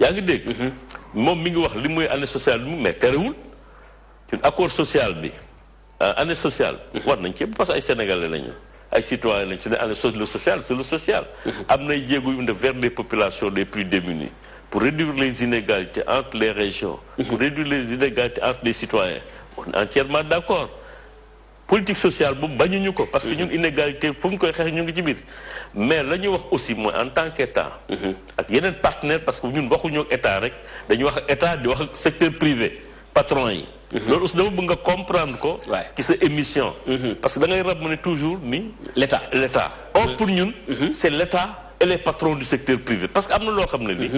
yaa ngi dégg moom mi ngi wax li muy année sociale bi mu mais terewul ñun accord social bi année sociale war nañ ci parce que ay sénégalais lañu ay citoyens lañu su ne année le social c'est le social am nay jéego yu def vers les populations les plus démunies pour réduire les inégalités entre les régions pour réduire les inégalités entre les citoyens on est entièrement d'accord politique sociale boobu bañuñu ko parce que ñun inégalité fu ñu koy xeex ñu ngi ci biir mais la ñuy wax aussi mooy en tant qu'État ak yeneen partenaire parce que ñun waxuñu ak État rek dañuy wax ak État di wax ak secteur privé patron yi loolu aussi dama bëgg nga comprendre ko ci sa émission parce que da ngay ramener toujours ni l'État or pour ñun c'est l'État et les patrons du secteur privé parce que am na loo xam ne ni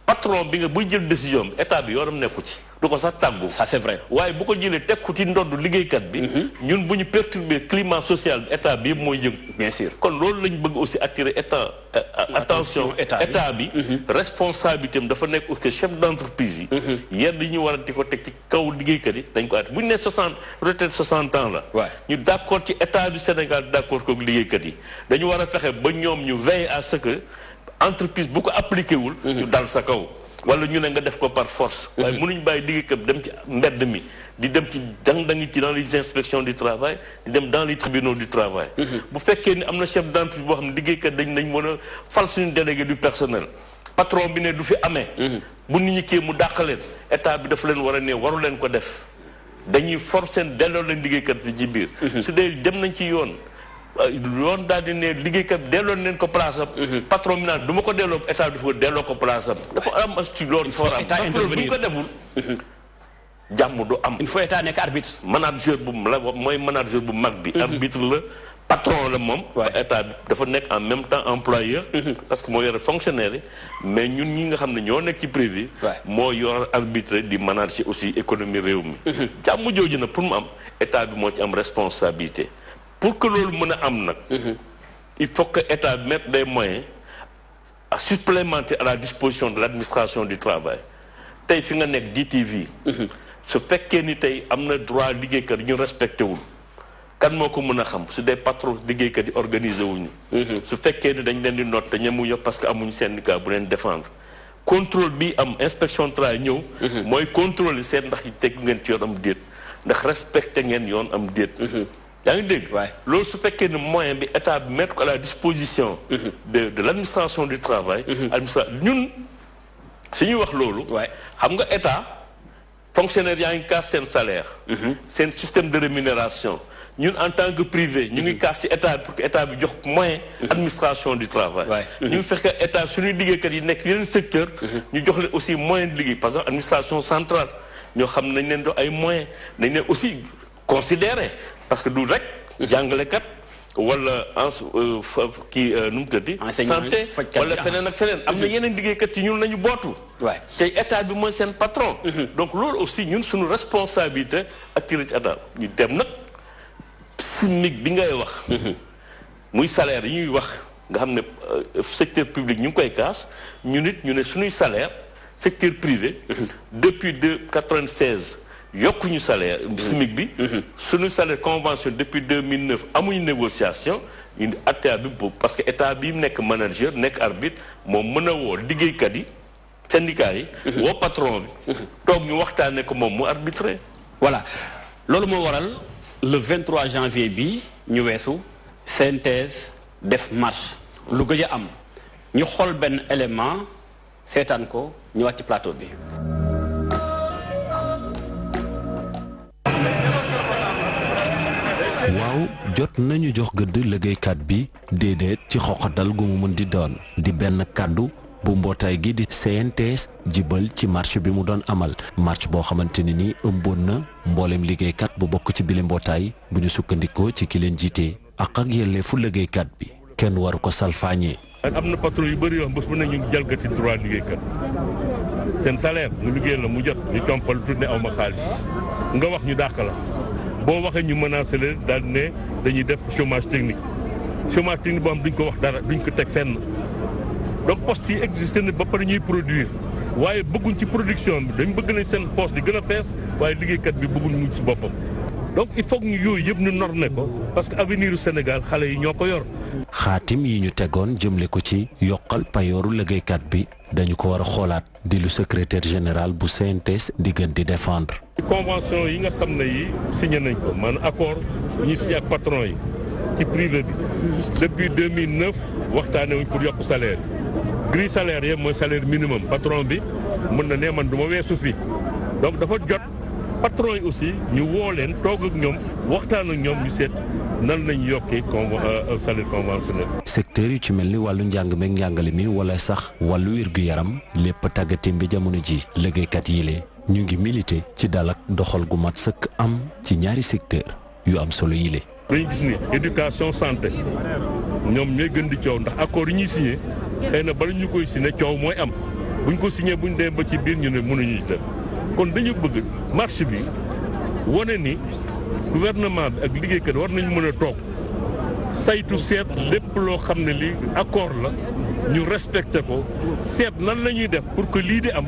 patron bi nga buy jël décision bi état bi yoonam nekku ci du ko sax tàggu ça c'est vrai waaye bu ko jëlee teg ko ci ndodd liggéeykat bi ñun bu ñu perturber climat social bi état bi yëpp mooy yëngu bien sûr kon loolu lañ bëgg aussi attirer attention état bi responsabilité am dafa nekk aussi chef d'entreprise yi yenn yi ñu war a di ko teg ci kaw liggéeykat yi dañ ko at bu ñu ne 60 retraite 60 ans la ñu d'accord ci état du Sénégal d'accord ko liggéeykat yi dañu war a fexe ba ñoom ñu veiller à ce que entreprise bu ko appliqué wul ñu dal sa kaw wala ñu ne nga def ko par force waaye mënuñ bàyyi liggéeykat dem ci mbedd mi di dem ci dangi ci dans les inspections du travail di dem dans les tribunaux du travail bu fekkee ni am na chef d'entreprise boo xam ne liggéeykat dañ mën a fal suñu délégué du personnel patron bi ne du fi amee bu nit ñi kii mu dàq leen état bi dafa leen war a ne waru leen ko def dañuy forcer delloo leen liggéeykat bi ci biir su dee dem nañ ci yoon daal di ne liggéeykat delloo leen ko place am patron bi naan du ma ko delloo état bi dafa delloo ko place am dafa am astuce loolu foo am parce que loolu bu ñu ko deful jàmm du am il faut état nekk arbitre manager bu la mooy manager bu mag bi arbitre la patron la moom état bi dafa nekk en même temps employeur parce que moo yore fonctionnaire yi mais ñun ñi nga xam ne ñoo nekk ci privé moo yor arbitre di manager aussi économie réew mi jàmm jooju nag pour mu am état bi moo ci am responsabilité pour que loolu mën a am nag il faut que état bi mettre des moyens à supplémenter à la disposition de l'administration du travail tey fi nga nekk DTV su fekkee ni tey am na droit liggéeykat yi ñu respecté wul kan moo ko mën a xam su dee patron liggéeykat yi organisé wuñu su fekkee ni dañ leen di note te ñemu yëpp parce que amuñu syndicat bu leen défendre contrôle bi am inspection du travail ñëw mooy contrôler seen ndax yi teg ngeen ci yoon am déet ndax respecté ngeen yoon am déet yaa ngi dégg loolu su fekkee ne moyen bi état bi mettre ko à la disposition de l'administration du travail ñun suñuy wax loolu xam nga état fonctionnaire yaa ngi kaas seen salaire seen système de rémunération ñun en tant que privé ñu ngi kaas ci état bi pour que état bi jox moyen administration du travail ñu ngi fekkee état suñuy liggéeykat yi nekk yeneen secteur ñu jox leen aussi moyen de liggéey par exemple administration centrale ñoo xam nañ leen do ay moyens nañ leen aussi considérer parce que du rek jàngalekat wala kii nu mu tëddi santé wala feneen ak feneen am na yeneen liggéeykat yi ñun lañu bootu tey état bi mooy seen patron donc loolu aussi ñun suñu responsabilité ak ci état ñu dem nag SMIC bi ngay wax muy salaire yi ñuy wax nga xam ne secteur public ñu ngi koy kaas ñu nit ñu ne suñuy salaire secteur privé depuis 1996 yokkuñu salaire SMIC bi suñu salaire convention depuis 2009 amuñu négociation ñu état bi boobu parce que état bi nekk manager nekk arbitre moom mën a woo liggéeykat yi syndicat yi woo patron bi toog ñu waxtaanee ko moom mu arbitré voilà loolu moo waral le 23 janvier bi ñu weesu synthèse def marche lu gëj a am ñu xool benn élément seetaan ko ñëwaat ci plateau bi waaw jot nañu jox gëdd liggéeykat bi déedéet ci xoxatal gu mu mën di doon di benn kàddu bu mbootaay gi di CNTS jibal ci marche bi mu doon amal marche boo xamante ni ëmboon na mboolem liggéeykat bu bokk ci bile mbootaay bu ñu sukkandikoo ci ki leen jiite ak yelleefu liggéeykat bi kenn waru ko salfaañee. am na patron yu bëri yoo xam bés bu ne ñu ngi jalgati droit liggéeykat seen salaire ñu liggéey la mu jot ñu compal tourné aw ma xaalis nga wax ñu dàq la boo waxee ñu menacé leen daal ne dañuy def chômage technique boo xam duñ ko wax dara duñ ko teg fenn donc poste yi existé na ba pare ñuy produire waaye bëgguñ ci production bi dañ bëgg nañ seen poste di gën a fees waaye liggéeykat bi bëgguñ mu ci boppam donc il faut que ñu yooyu yëpp ñu norme ko parce que avenir u Sénégal xale yi ñoo ko yor. xaatim yi ñu tegoon jëmle ko ci yokkal payooru liggéeykat bi dañu ko war a xoolaat di lu secrétaire général bu CNTS di gën di défendre. convention yi nga xam ne yi signé nañ ko maanaam accord ñu signé ak patron yi ci privé bi depuis 2009 waxtaanee wuñ pour yokk salaire grille salaire yi mooy salaire minimum patron bi mën na ne man du ma weesu fi donc dafa jot patron yi aussi ñu woo leen toog ak ñoom waxtaan ak ñoom ñu seet nan lañ yokkee salaire conventionnel. secteur yu ci mel ni wàllu njàng meeg njàngale mi wala sax wàllu wér-gu-yaram lépp tàggatim bi jamono ji liggéeykat yile ñu ngi milité ci dal ak doxal gu mat sëkk am ci ñaari secteur yu am solo yile. dañu gis ni éducation santé ñoom ñooy gën di coow ndax accord yi ñuy signé xëy na bala ñu koy signé coow mooy am buñ ko signé buñ dem ba ci biir ñu ne mënuñu def kon dañu bëgg marché bi wane ni gouvernement bi ak liggéeykat war nañu mën a toog saytu seet lépp loo xam ne lii accord la ñu respecté ko seet nan la ñuy def pour que lii di am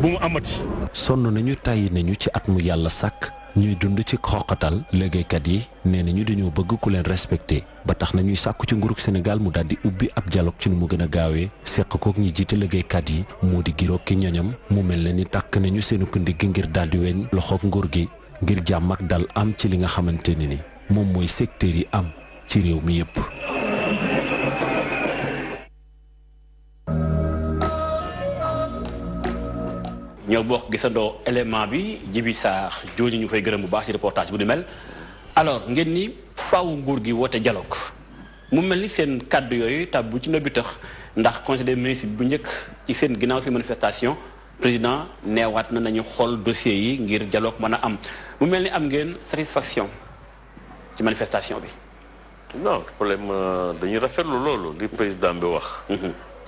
bu mu amati. sonn nañu tàyyi nañu ci at mu yàlla sàkk ñuy dund ci xoqatal liggéeykat yi nee nañu dañoo bëgg ku leen respecté ba tax na ñuy sàkku ci nguurug Sénégal mu daal di ubbi ab dialogue ci nu mu gën a gaawee seq kook ñi jiite liggéeykat yi moo di giroog ki ñoñam mu mel ne ni tàkk nañu seenu ko ndigg ngir daal di weñ loxoog nguur gi ngir jàmm ak dal am ci li nga xamante ne ni moom mooy secteur yi am ci réew mi yépp. ñoo bokk gisandoo élément bi Jibi Saax jooju ñu koy gërëm bu baax ci reportage bu ni mel alors ngeen ni faaw nguur gi woote dialogue mu mel ni seen kàddu yooyu tab bu ci nëbbi tax ndax conseil des ministres bu njëkk ci seen ginnaaw si manifestation président neewaat na nañu xool dossier yi ngir dialogue mën a am mu mel ni am ngeen satisfaction ci manifestation bi. non problème dañuy rafetlu loolu li président bi wax.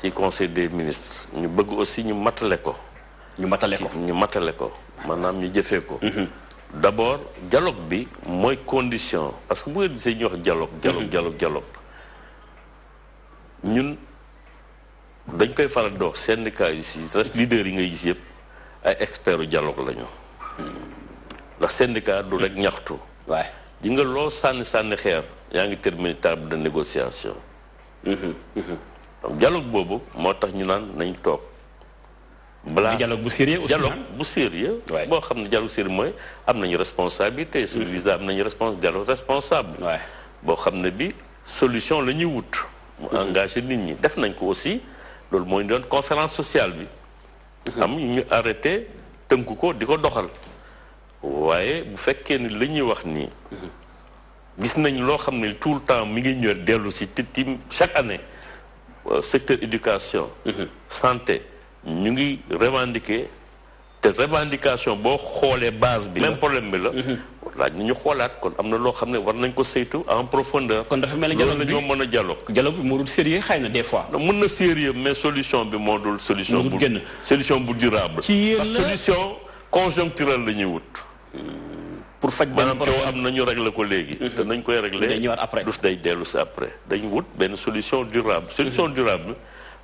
ci conseil des ministres ñu bëgg aussi ñu matale ko. ñu matale ko maanaam ñu jëfee ko. d'abord dialogue bi mooy condition parce que bu ngeen gisee ñu wax dialogue ñun dañ koy faral di wax syndicat yi si leader yi ngay gis yëpp ay experts dialogue lañu. ndax syndicat du rek ñaxtu. waaye di nga loo sànni xeer yaa ngi terminer table de négociation. donc dialogue boobu moo tax ñu naan nañ toog balaa dialogue bu sérieux aussi. dialogue bu sérieux. boo xam ne dialogue sérieux mooy am nañu responsabilité. suñu visa am nañu dialogue responsable. boo xam ne bi solution la ñuy wut. mu engagé nit ñi def nañ ko aussi loolu mooy doon conférence sociale bi. am ñu arrêté tënk ko di ko doxal. waaye bu fekkee ni la ñuy wax nii. gis nañ loo xam ne tout le temps mi ngi ñëw dellu si ti chaque année secteur éducation. santé ñu ngi revendiquer te revendication boo xoolee base bi. même problème bi la. laaj na ñu xoolaat kon am na loo xam ne war nañ ko saytu en profondeur. kon dafa mel ni dialogue bi loolu la ñu mën a dialogue. dialogue bi moo dul sérieux xëy na des fois. mën na sérieux mais solution bi moo dul solution bu solution bu durable. ci yéen la solution conjoncturelle la ñuy wut. pour faj benn problème am na ñu régler ko léegi. te nañ koy régler day ñëwaat après. dus day dellu si après dañu wut benn solution durable. solution durable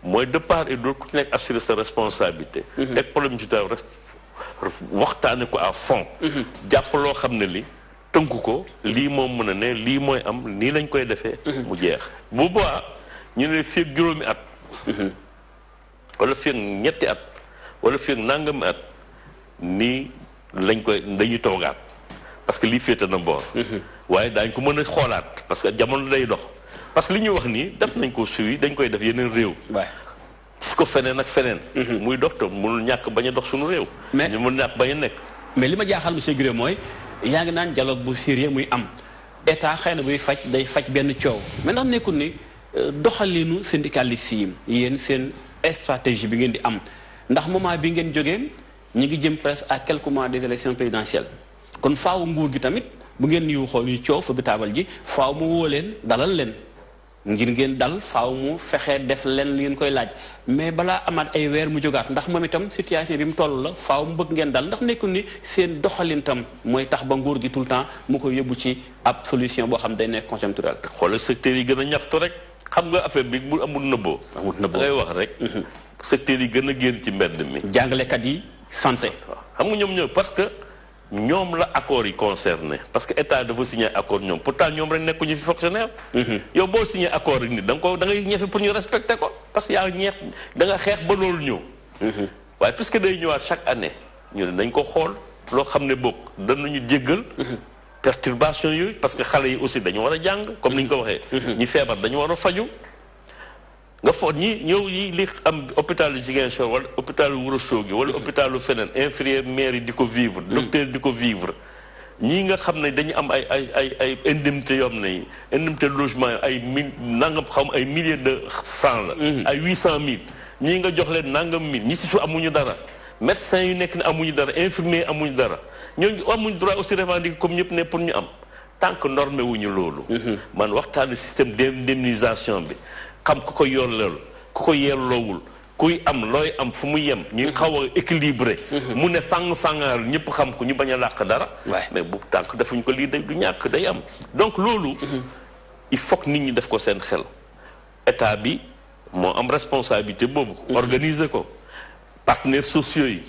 mooy de part et d'autre ku ci nekk assurer sa responsabilité. teg problème ci taw waxtaane ko à fond. jàpp loo xam ne li tënk ko lii moom mën a ne lii mooy am nii lañ koy defee. mu jeex bu boobaa ñu ne fii ak juróomi at. wala fii ak ñetti at wala fii ak nangami at nii lañ koy dañuy toogaat parce que lii féete na boor. waaye daañ ko mën a xoolaat parce que jamono day dox parce que li ñuy wax nii def nañ ko suivi dañ koy def yeneen réew. su ko feneen ak feneen. muy dox tam mënul ñàkk bañ a dox suñu réew. mais ñu mën ñàkk bañ a nekk. mais li ma jaaxal monsieur Guiré mooy yaa ngi naan dialogue bu sérieux muy am état xëy na buy faj day faj benn coow mais ndax nekkul ni doxalinu syndicaliste yi yéen seen stratégie bi ngeen di am ndax moment bi ngeen jógee ñu ngi jëm presque à quelques mois des élections présidentielles kon faaw nguur gi tamit bu ngeen yu xool yu coow fa bi taabal ji faaw mu woo leen dalal leen. ngir ngeen dal faaw mu fexe def leen li ngeen koy laaj mais balaa amaat ay weer mu jógaat ndax moom itam situation bi mu toll la faaw mu bëgg ngeen dal ndax nekkul ni seen doxalin tam mooy tax ba nguur gi tout le temps mu ko yóbbu ci ab solution boo xam day nekk conjoncturel. xoolal secteur yi gën a ñaxtu rek xam nga affaire bi bu amul nëbboo. amul nëbboo ngay wax rek. secteur yi gën a génn ci mbedd mi. jàngalekat yi santé. xam nga ñoom ñëw parce que. ñoom la accords yi concerné parce que état dafa signé accord ñoom pourtant ñoom rek nekkuñu fi fonctionnaire. yow boo signé accord rek nit da ngay ñefe pour ñu respecter ko parce que yaa ñeex da nga xeex ba loolu ñëw. waaye puisque day ñëwaat chaque année ñu ne nañ ko xool loo xam ne bokk danañu jéggal. perturbation yooyu parce que xale yi aussi dañu war a jàng comme ni ñu ko waxee. ñi feebar dañu war a faju nga foog ñi ñëw yi li am hôpital Ziguinchor wala hôpital Ourossogui wala hôpital feneen infirmière yi di ko vivre. docteur di ko vivre. ñii nga xam ne dañu am ay indemnité yoo xam ne indemnité logement ay nangam xam ay milliers de francs la. ay 800000. ñii nga jox leen nangam 1000 ñi si su amuñu dara. médecins yu nekk ne amuñu dara infirmier amuñu dara ñooñu amuñu droit aussi revendiquer comme ñëpp ne pour ñu am tant que normé wuñu loolu. man waxtaanu système d'indemnisation bi. xam ku ko yollool ku ko yelloowul kuy am looy am fu mu yem ñuy xaw a équilibré mu ne fang-fangaar ñëpp xam ko ñu bañ a làq dara mais bu tànk defuñ ko lii day du ñàkk day am donc loolu il faut que nit ñi def ko seen xel état bi moo am responsabilité boobu organiser ko partenaires sociaux yi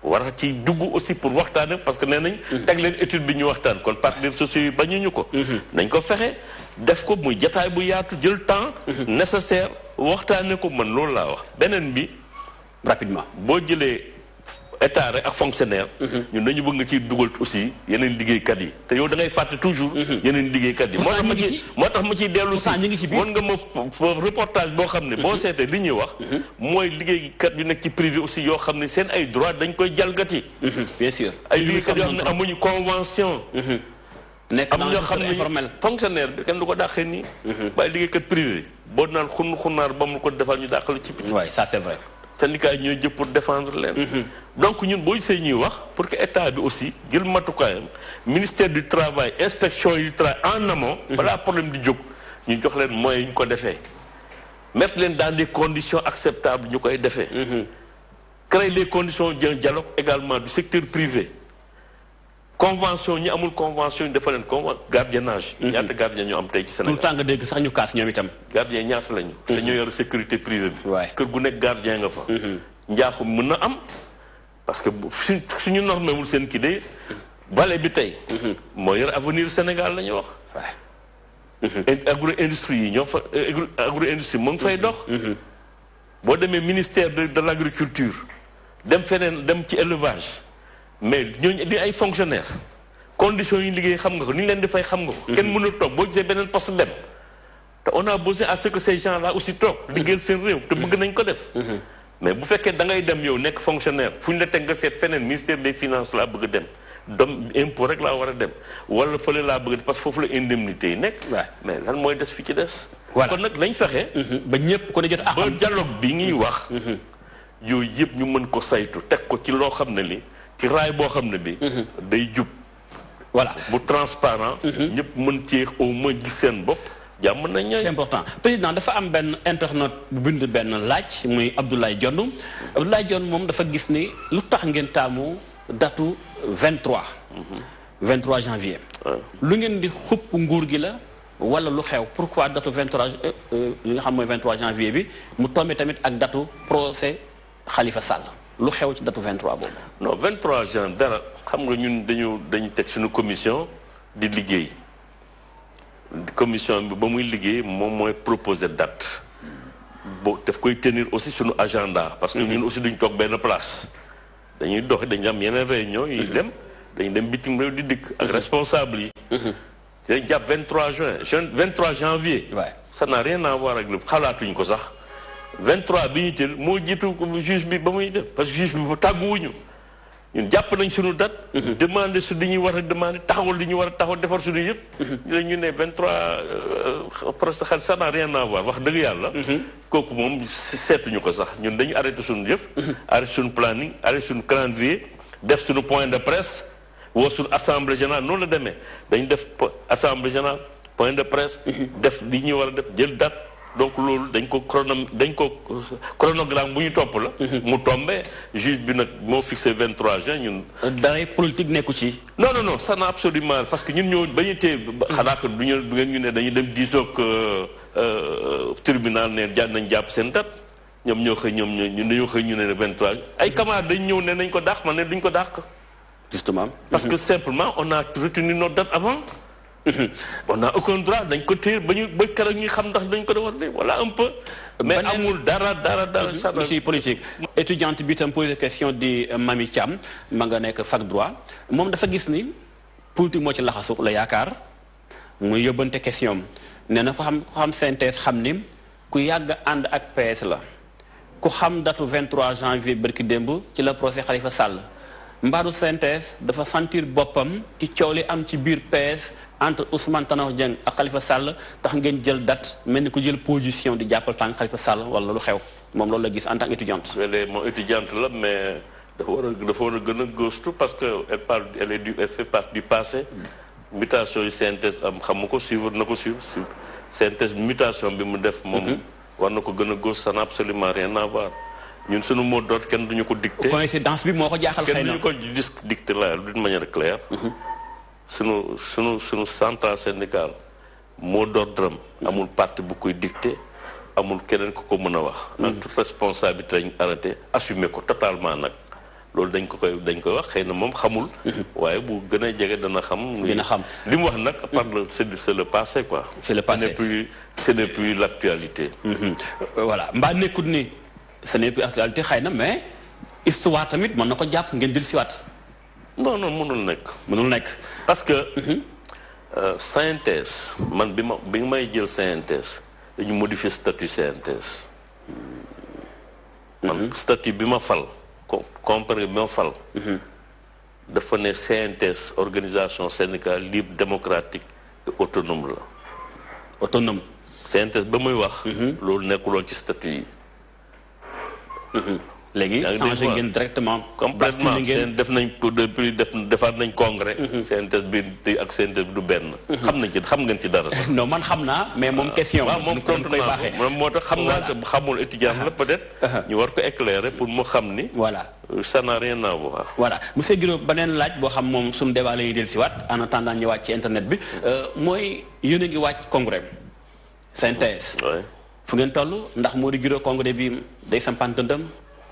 war a ci dugg aussi pour waxtaane parce que nee nañ teg leen étude bi ñu waxtaan kon partenaires sociaux yi bañuñu ko nañ ko fexe def ko muy jataay bu yaatu jël temps nécessaire waxtaane ko man loolu laa wax beneen bi rapidement boo jëlee état rek ak fonctionnaire ñun dañu bëgg nga ciy dugal aussi yeneen liggéeykat yi te yow da ngay fàtte toujours yeneen liggéeykat yi moo tax ma ciy dellu si mën nga ma reportage boo xam ne boo seetee li ñuy wax mooy liggéeykat yu nekk ci privé aussi yoo xam ne seen ay droit dañ koy jalgati bien sûr ay liggéeykat yoo xam ne amuñu convention nekk am ñoo xam ne fonctionnaire bi kenn du ko dàqee nii waaye liggéeykat privé boo naan xunnaar ba mu ko defal ñu dàqal ci picc waaw ça c'est vrai syndicat yi ñooy jëpp pour défendre leen donc ñun booy see ñuy wax pour que état bi aussi jël matukaayam ministère du travail inspection du travail en amont balaa problème di jóg ñu jox leen moyens yi ñu ko defee mettre leen dans des conditions acceptables ñu koy defee créer les conditions d'un dialogue également du secteur privé convention ñi amul convention ñu defal leen gardiennage ñaata gardien ñu am tey ci Sénégal tout le temps nga dégg sax ñu kaas ñoom itam gardien ñaata lañu dañoo yor sécurité privée bi kër gu nekk gardien nga fa njaaxum mën na am parce que suñu normé wul seen kii de vallée bi tey moo yor avenir Sénégal la ñuy wax agro industrie yi ñoo fa agro industrie mu ngi fay dox boo demee ministère de l'agriculture dem feneen dem ci élevage mais ñooñu di ay fonctionnaires conditions yi liggéey xam nga ko ni ñu leen di fay xam nga ko. kenn mënul toog boo gisee beneen poste dem te on a besoin à ce que ces gens là aussi toog liggéeyal seen réew te bëgg nañ ko def. mais bu fekkee da ngay dem yow nekk fonctionnaire fu ñu la teg nga seet feneen ministère des finances laa bëgg a dem dom impôt rek laa war a dem wala fële laa bëgg parce que foofu la indemnité yi nekk. mais lan mooy des fi ci des. voilà kon nag lañ fexe. ba ñëpp ko ne jot ba dialogue bi ñuy wax. yooyu yëpp ñu mën ko saytu teg ko ci loo xam ne li ci raay boo xam ne bi. day jub. voilà bu transparent. ñëpp mën cee au moins gis seen bopp. jàmm nañ ñooy c'est important président dafa am benn internaute bu bind benn laaj muy Abdoulaye Dione Abdoulaye Dione moom dafa gis ni lu tax ngeen taamu datu 23. 23 janvier. lu ngeen di xupp nguur gi la wala lu xew pourquoi datu 23 li nga xam mooy 23 janvier bi mu tombé tamit ak datu procès Khalifa Sall lu xew ci datu 23 boobu. non 23 juin dara xam nga ñun dañu teg suñu commission di liggéey. commission bi ba muy liggéey moom mooy proposer date bo daf koy tenir aussi suñu agenda parce que ñun aussi duñ toog benn place dañuy dox dañu am yeneen réunion yi dañu dem bitim réew di dikk ak responsable yi dañ jàpp 23 juin 23 janvier ça n'a rien à voir ak lépp xalaatuñ ko sax 23 bi ñu jël moo jiitu juge bi ba muy def parce que juge bi fa tàgguwuñu ñun jàpp nañ suñu date. demandé su li ñuy war a demandé taxawal li ñu war a taxaw defar suñu yëpp. ñu ne 23 presque xel ça n'a rien à voir wax dëgg yàlla. kooku moom seetuñu ko sax ñun dañu arrêté suñu yëf. arrêté suñu planning arrêté suñu calendrier def suñu point de presse woo suñu assemblée générale noonu la demee dañu def assemblée générale point de presse. def li ñuy war a def jël date. donc loolu dañ ko chronogramme bu ñu topp la. mu tombé juge bi nag moo fixé 23 juin ñun. daray politique nekku ci. non non non ça n'a absolument parce que ñun ñoo ba ñu tee xanaa que du ngeen ñu ne dañuy dem diisoo ak tribunal ne nañ jàpp seen date ñoom ñoo xëy ñun dañoo xëy ñu ne 23 ay camarades dañ ñëw ne nañ ko dàq man ne duñ ko dàq. justement parce que simplement on a retenu notre date avant. on a aucun droit dañ ko téye ba keroog ñuy xam ndax dañ ko defar de voilà un peu. mais amul dara. monsieur politique. étudiante bi tam posé question di Mami Thiam ma nga nekk fac droit moom dafa gis ni politique moo ci laxasu la yaakaar muy yóbbante question nee na ko xam synthèse xam ni ku yàgg ànd ak PS la ku xam datu 23 janvier bërki démb ci la procès Khalifa Sall mbaadu synthèse dafa sentir boppam ci coow li am ci biir PS entre Ousmane Tanor Dieng ak Khalifa Sall tax ngeen jël date mel ni ku jël position di jàppal tànk Khalifa Sall wala lu xew moom loolu la gis en tant qu'étudiante. moom étudiante la mais dafa war a gën a gëstu parce que elle fait partie du passé. mutation yi synthèse am xamu ko suivre na ko suivre synthèse mutation bi mu def. moom war na ko gën a gëstu ça n'a absolument rien à voir. ñun suñu mot d'ordre kenn duñu ko dicté. coïncidence bi moo ko jaaxal xëy na kenn duñu ko dicté la d'une manière claire. sunu centrale syndicale mot d'ordre am amul parti bu koy dicté amul keneen ku ko mën a wax. en toute responsabilité dañ arrêté assumer ko totalement nag loolu dañ koy wax xëy na moom xamul. waaye bu gën a jege dana xam. dina xam li mu wax nag c'est le passé quoi. c'est le passé ce n'est plus l'actualité. voilà mbaa nekkut ni. ce n'est plus actualité xëy na mais histoire tamit mën na ko jàpp ngeen dil siwaat non mënul nekk parce que synthèse man bi may jël synthèse dañu modifier statut synthèse man statut bi ma fal compris bi ma fal dafa ne synthèse organisation syndicale libre démocratique et autonome la autonome synthèse ba muy wax loolu nekkuloon ci statut yi léegi changé ngeen directement. complètement def nañ ko depuis defaat nañ congrès. synthèse bi ak synthèse bi du benn. xam ngeen ci dara sax. non man xam naa mais moom question. waaw moom tontu naa ko moo tax xam naa que xamul étudiant la peut-être. ñu war ko éclairer pour mu xam ni. voilà ça n'a rien à voir. voilà monsieur Guiro beneen laaj boo xam moom suñu débat la ñuy dellusiwaat en attendant ñëwaat ci internet bi mooy yéen a ngi wàcc congrès synthèse. fu ngeen toll ndax moo di Guiro congrès bi day sampaan dëndëm.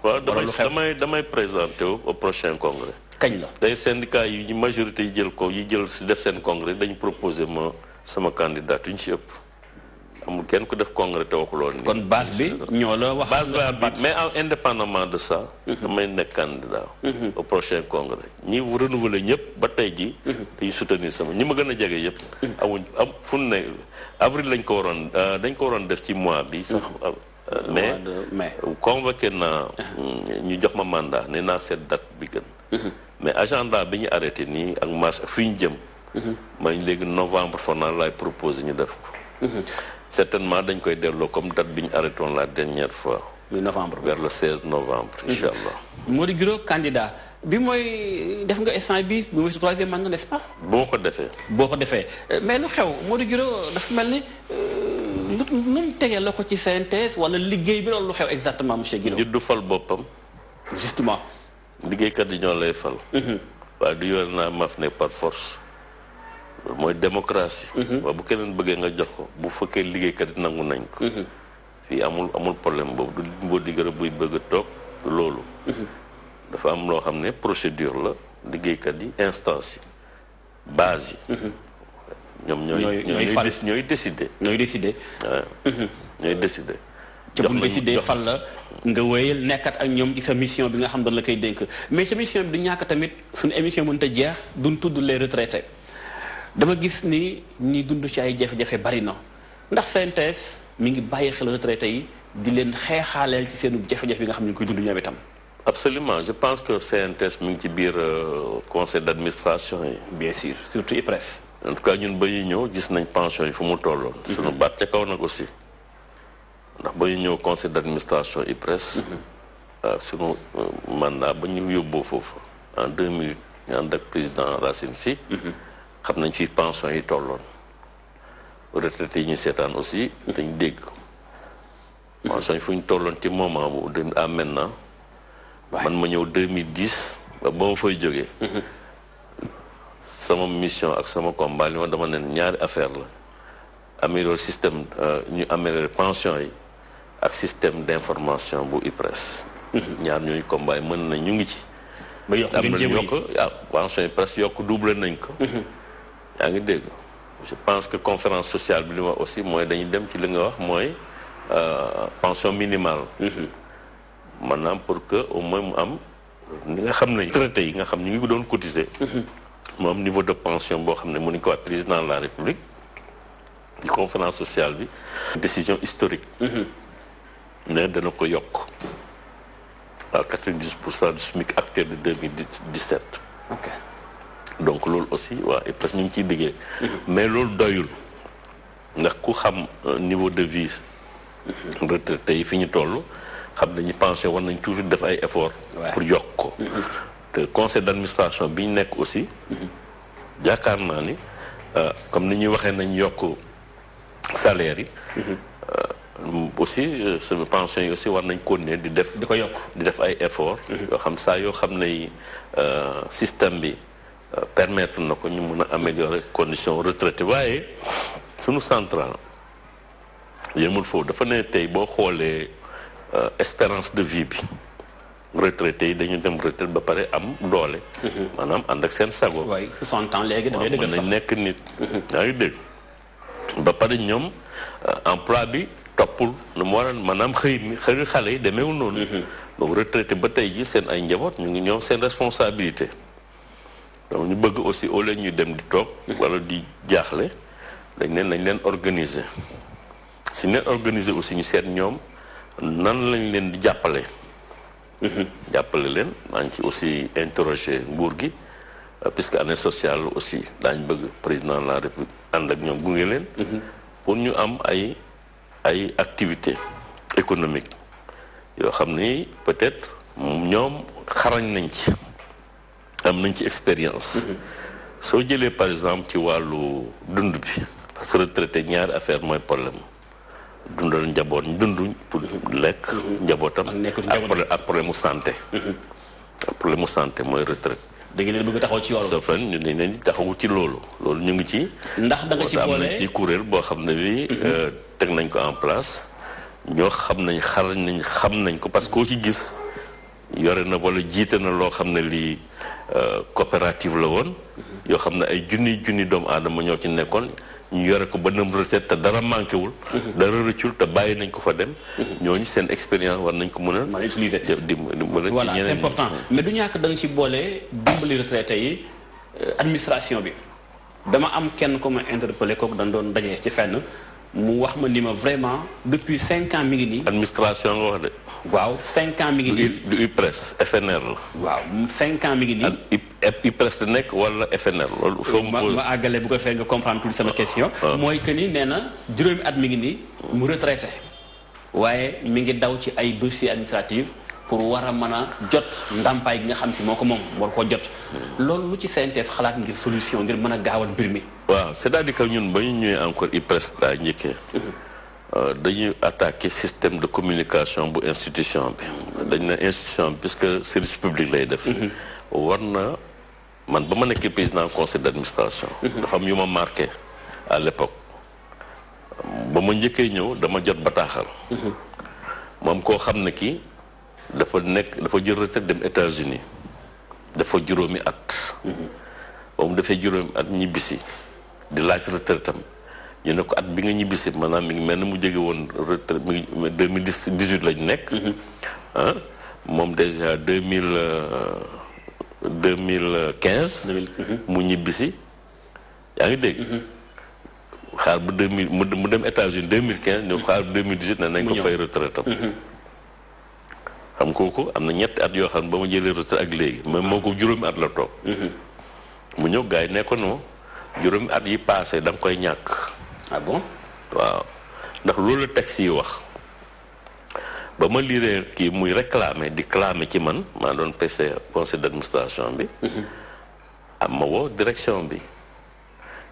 waaw damay présenté au prochain congrès. kañ la day syndicat yi majorité yi jël si def seen congrès dañu proposé ma sama candidat yu ñu si ëpp. amul kenn ku def congrès te waxuloon ni kon base bi ñoo la wax base bi mais indépendamment de ça damay nekk candidat au prochain congrès ñi renouveler ñëpp ba tey ji dañuy soutenir sama ñi ma gën a jege yëpp am fu ne avril dañ ko waroon def ci mois bi sax mais convoqué naa ñu jox ma mandat ne naa seet date bi gën mais agenda bi ñu arrêté nii ak marche ak fi ñu jëm may léegi novembre fanaa laay proposé ñu def ko certainement dañ koy delloo comme date bi ñu arrêté woon la dernière fois muy novembre vers le 16 novembre incha allah Mody Guiro candidat bi mooy def nga instant bi mooy sa troisième mandat n'est-ce pas boo ko defee mais lu xew Mody Guiro dafa mel ni nu mu tegee loxo ci CNTS wala liggéey bi loolu lu xew exactement monsieur Guiro nit du fal boppam justement liggéeykat yi ñoo lay fal waaye du yoon naa maf ne par force mooy démocratie waaye bu keneen bëggee nga jox ko bu fekkee liggéeykat yi nangu nañ ko fii amul problème boobu du Mody Guiro buy bëgg a toog loolu dafa am loo xam ne procédure la liggéeykat yi instance yi base yi ñoom ñooy décider ñooy décider te bu ñu décidé fal la nga wéyal nekkat ak ñoom ci sa mission bi nga xam doon la koy dénk mais sa mission bi du ñàkk tamit suñu émission mënut a jeex duñ tudd les retraités dama gis ni ñi dund ci ay jafe-jafe bari na ndax CNTS mi ngi bàyyi xel retraités yi di leen xeexaaleel ci seenu jafe-jafe bi nga xam ne ñu koy dund ñoom itam. absolument je pense que CNTS mi ngi ci biir conseil d'administration yi. bien sûr surtout IPRES. en tout cas ñun ba ñuy ñëw gis nañ pension yi fu mu tolloon. suñu baat ca kaw nag aussi. ndax ba ñu ñëw conseil d'administration IPRES. suñu mandat ba ñu yóbboo foofu en 2008 ñu ànd ak président Racine Sy. xam nañ fi pension yi tolloon. retraités yi ñu seetaan aussi dañ dégg. pension yi fu ñu tolloon ci moment boobu à maintenant. man ma ñëw 2010 ba ma fay jógee. sama mission ak sama combat li ma dama ne ñaari affaire la améliorer système ñu améliorer pension yi ak système d'information bu IPRES. ñaar ñooñu combat yi mën na ñu ngi ci. ba yokk am na yokk pension yi presque yokk doublé nañ ko. yaa ngi dégg je pense que conférence sociale bi li ma aussi mooy dañuy dem ci li nga wax mooy pension minimale. maanaam pour que au moins mu am ni nga xam ne retraités yi nga xam ñu ngi doon cotiser. mu am niveau de pension boo xam ne mënuñ ko wax président de la république di conférence sociale bi décision historique ne dana ko yokk à 90% du SMIC actuel de 2017. ok donc loolu aussi waa IPRES ñu ngi ciy liggéey mais loolu doyul ndax ku xam niveau de vie retraité yi fi ñu toll xam nañu pension war nañ toujours def ay efforts pour yokk ko te conseil d'administration bi ñu nekk aussi yaakaar naa ni comme ni ñuy waxee nañ yokk salaire yi aussi sama pension yi aussi war nañ continuer di def di ko yokk di def ay efforts yoo xam saa yoo xam ne système bi permettre na ko ñu mën a améliorer condition retraité waaye sunu central yemul foofu dafa ne tey boo xoolee espérance de vie bi retraité yi dañu dem retraite ba pare am doole. maanaam ànd ak seen sago. waay 60 ans léegi dafay dëgg sax nañ nekk nit. yaa ngi dégg ba pare ñoom emploi bi toppul nu mu war a maanaam xëy xale yi demeewul noonu. donc retraité ba tey ji seen ay njaboot ñu ngi ñoom seen responsabilité. donc ñu bëgg aussi au lieu ñu dem di toog. wala di jaaxle dañ leen organiser. si leen organiser aussi ñu seet ñoom nan lañ leen di jàppale. jàppale leen maa ngi ci aussi interroger nguur gi puisque année sociale aussi daañu bëgg président de la république ànd ak ñoom gunge leen. pour ñu am ay activités économiques yoo xam ni peut-être ñoom xarañ nañ ci am nañ ci expérience. soo jëlee par exemple ci wàllu dund bi parce que retraité ñaari affaire mooy problème. dundal njaboot dunduñ pour lekk njabootam ak problème mu santé ak problème mu santé mooy retraite da ngeen leen bëgg taxaw ci yoon sa fan ñu ne leen taxawu ci loolu ñu ngi ci ndax da nga ci boole am nañ ci kuréel boo xam ne bi teg nañ ko en place ñoo xam nañ xam nañ ko parce que koo ci gis yore na wala jiite na loo xam ne lii coopérative la woon yoo xam ne ay junni doomu aadama ñoo ci nekkoon ñu yore ko ba nam retraite te dara manqué wul dara rëccul te bàyyi nañ ko fa dem ñooñu seen expérience war nañ ko mën a utiliser voilà c'est important mais du ñàkk da nga ci boole dimbali retraité yi administration bi dama am kenn ko ma interpellé kooku dañ doon dajee ci fenn mu wax ma ni ma vraiment depuis 5 ans mi ngi nii administration nga wax de waaw 5 ans mi ngi nii du IPRES FNR la waaw 5 ans mi ngi nii IPRES la nekk wala FNR loolu ma àggale bu ko fee nga comprendre tout sama question mooy que ni nee na juróomi at mi ngi nii mu retraité waaye mi ngi daw ci ay dossiers administratifs pour war a mën a jot ndàmpaay gi nga xam si moo ko moom war koo jot loolu lu ci CNTS xalaat ngir solution ngir mën a gaawal mbir mi waaw c'est-à-dire que ñun ba ñu ñëwee encore IPRES daa njëkkee dañuy attaquer système de communication bu institution bi dañ na institution bi puisque service public lay def war na man ba ma nekk président conseil d'administration dafa am yu ma marqué à l'époque ba ma njëkkee ñëw dama jot bataaxal moom koo xam ne kii dafa jël retraite dem États-Unis dafa juróomi at ba mu defee juróomi at ñibbisi di laaj retraite am ñu ne ko at bi nga ñibbisi maanaam mi ngi mel ne mu jóge woon retraite mi ngi 2018 lañu nekk moom déjà 2015 mu ñibbisi yaa ngi dégg xaar bu 2000 mu dem États-Unis 2015 ñëw xaar bu 2018 ne nañ ko fay retraite am xam kooku am na ñetti at yoo xam ne ba ma jëlee retraite ak léegi mais moo ko juróomi at la toog mu ñëw gars yi ne ko non juróomi at yi passé da nga koy ñàkk ah bon waaw ndax loolu la texte yi wax ba ma liiree kii muy réclamer di clamer ci man maa doon PC conseil d'administration bi am ma woo direction bi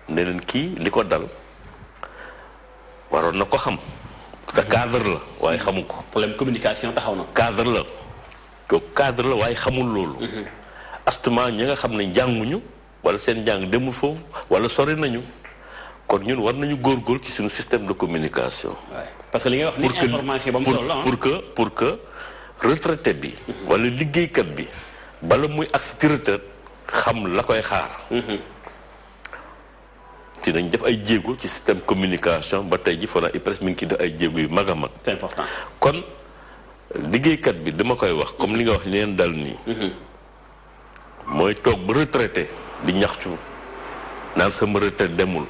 ne leen kii li ko dal waroon na ko xam te cadre la waaye xamu ko problème communication taxaw na cadre la kooku cadre la waaye xamul loolu astuma ñi nga xam ne jànguñu wala seen jàng demul foofu wala sori nañu kon ñun war nañu góorgóorlu ci suñu système de communication parce que li nga wax ni information ba mu solo la pour que retraité bi wala liggéeykat bi bala muy agsi ci retraite xam la koy xaar dinañ def ay jéego ci système communication ba tey ji fana IPRES mi ngi ci def ay jéego yu mag a mag c'est important kon liggéeykat bi dama koy wax comme li nga wax leen dal nii mooy toog ba retraité di ñaxtu naan sama retraite demul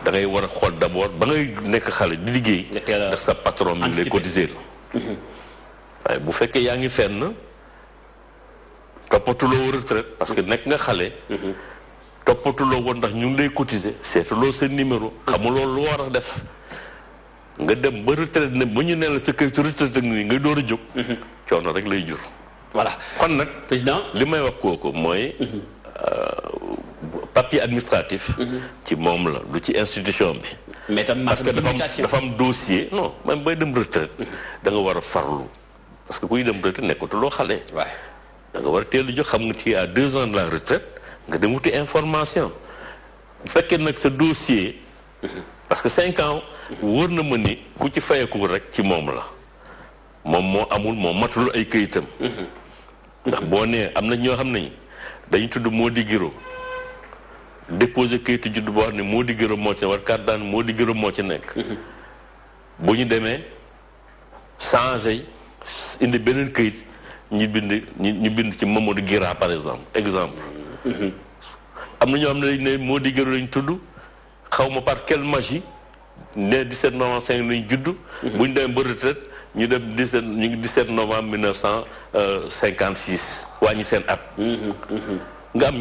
da ngay war a xool d'abord ba ngay nekk xale di liggéey ndax sa patron mi ngi lay cotiser waaye bu fekkee yaa ngi fenn toppatuloo retraite parce que nekk nga xale toppatuloo woon ndax ñu ngi lay cotiser seetuloo seen numéro xamuloo lu war a def nga dem ba retraite ne ba ñu ne la sa kayitu retraite nii ngay door a jóg coono rek lay jur voilà kon nag président li may wax kooku mooy papier administratif ci moom la du ci institution bi mais tam parce que dafa am dossier non même bay dem retraite da nga war a farlu parce que kuy dem retraite nekkatuloo xale da nga war a teel a jóg xam nga ci à 2 ans de la retraite nga dem wuti information bu fekkee nag sa dossier parce que 5 ans wóor na ma ni ku ci fayeku rek ci moom la moom moo amul moo matul ay këyitam ndax boo nee am na ñoo xam ne dañu tudd Mody Guiro déposé këyitu judd boo xam ne Mody Guiro moo ci war carte d'identité Mody Guiro moo ci nekk bu ñu demee changé indi beneen këyit ñu bind ci Mamadou Guira par exemple am na ñoo xam ne Mody Guiro lañ tudd xaw ma par quelle magie ne 17 novembre 5 lañ judd bu ñu demee ba retraite ñu dem 17 novembre 1956 wàññi seen at nga am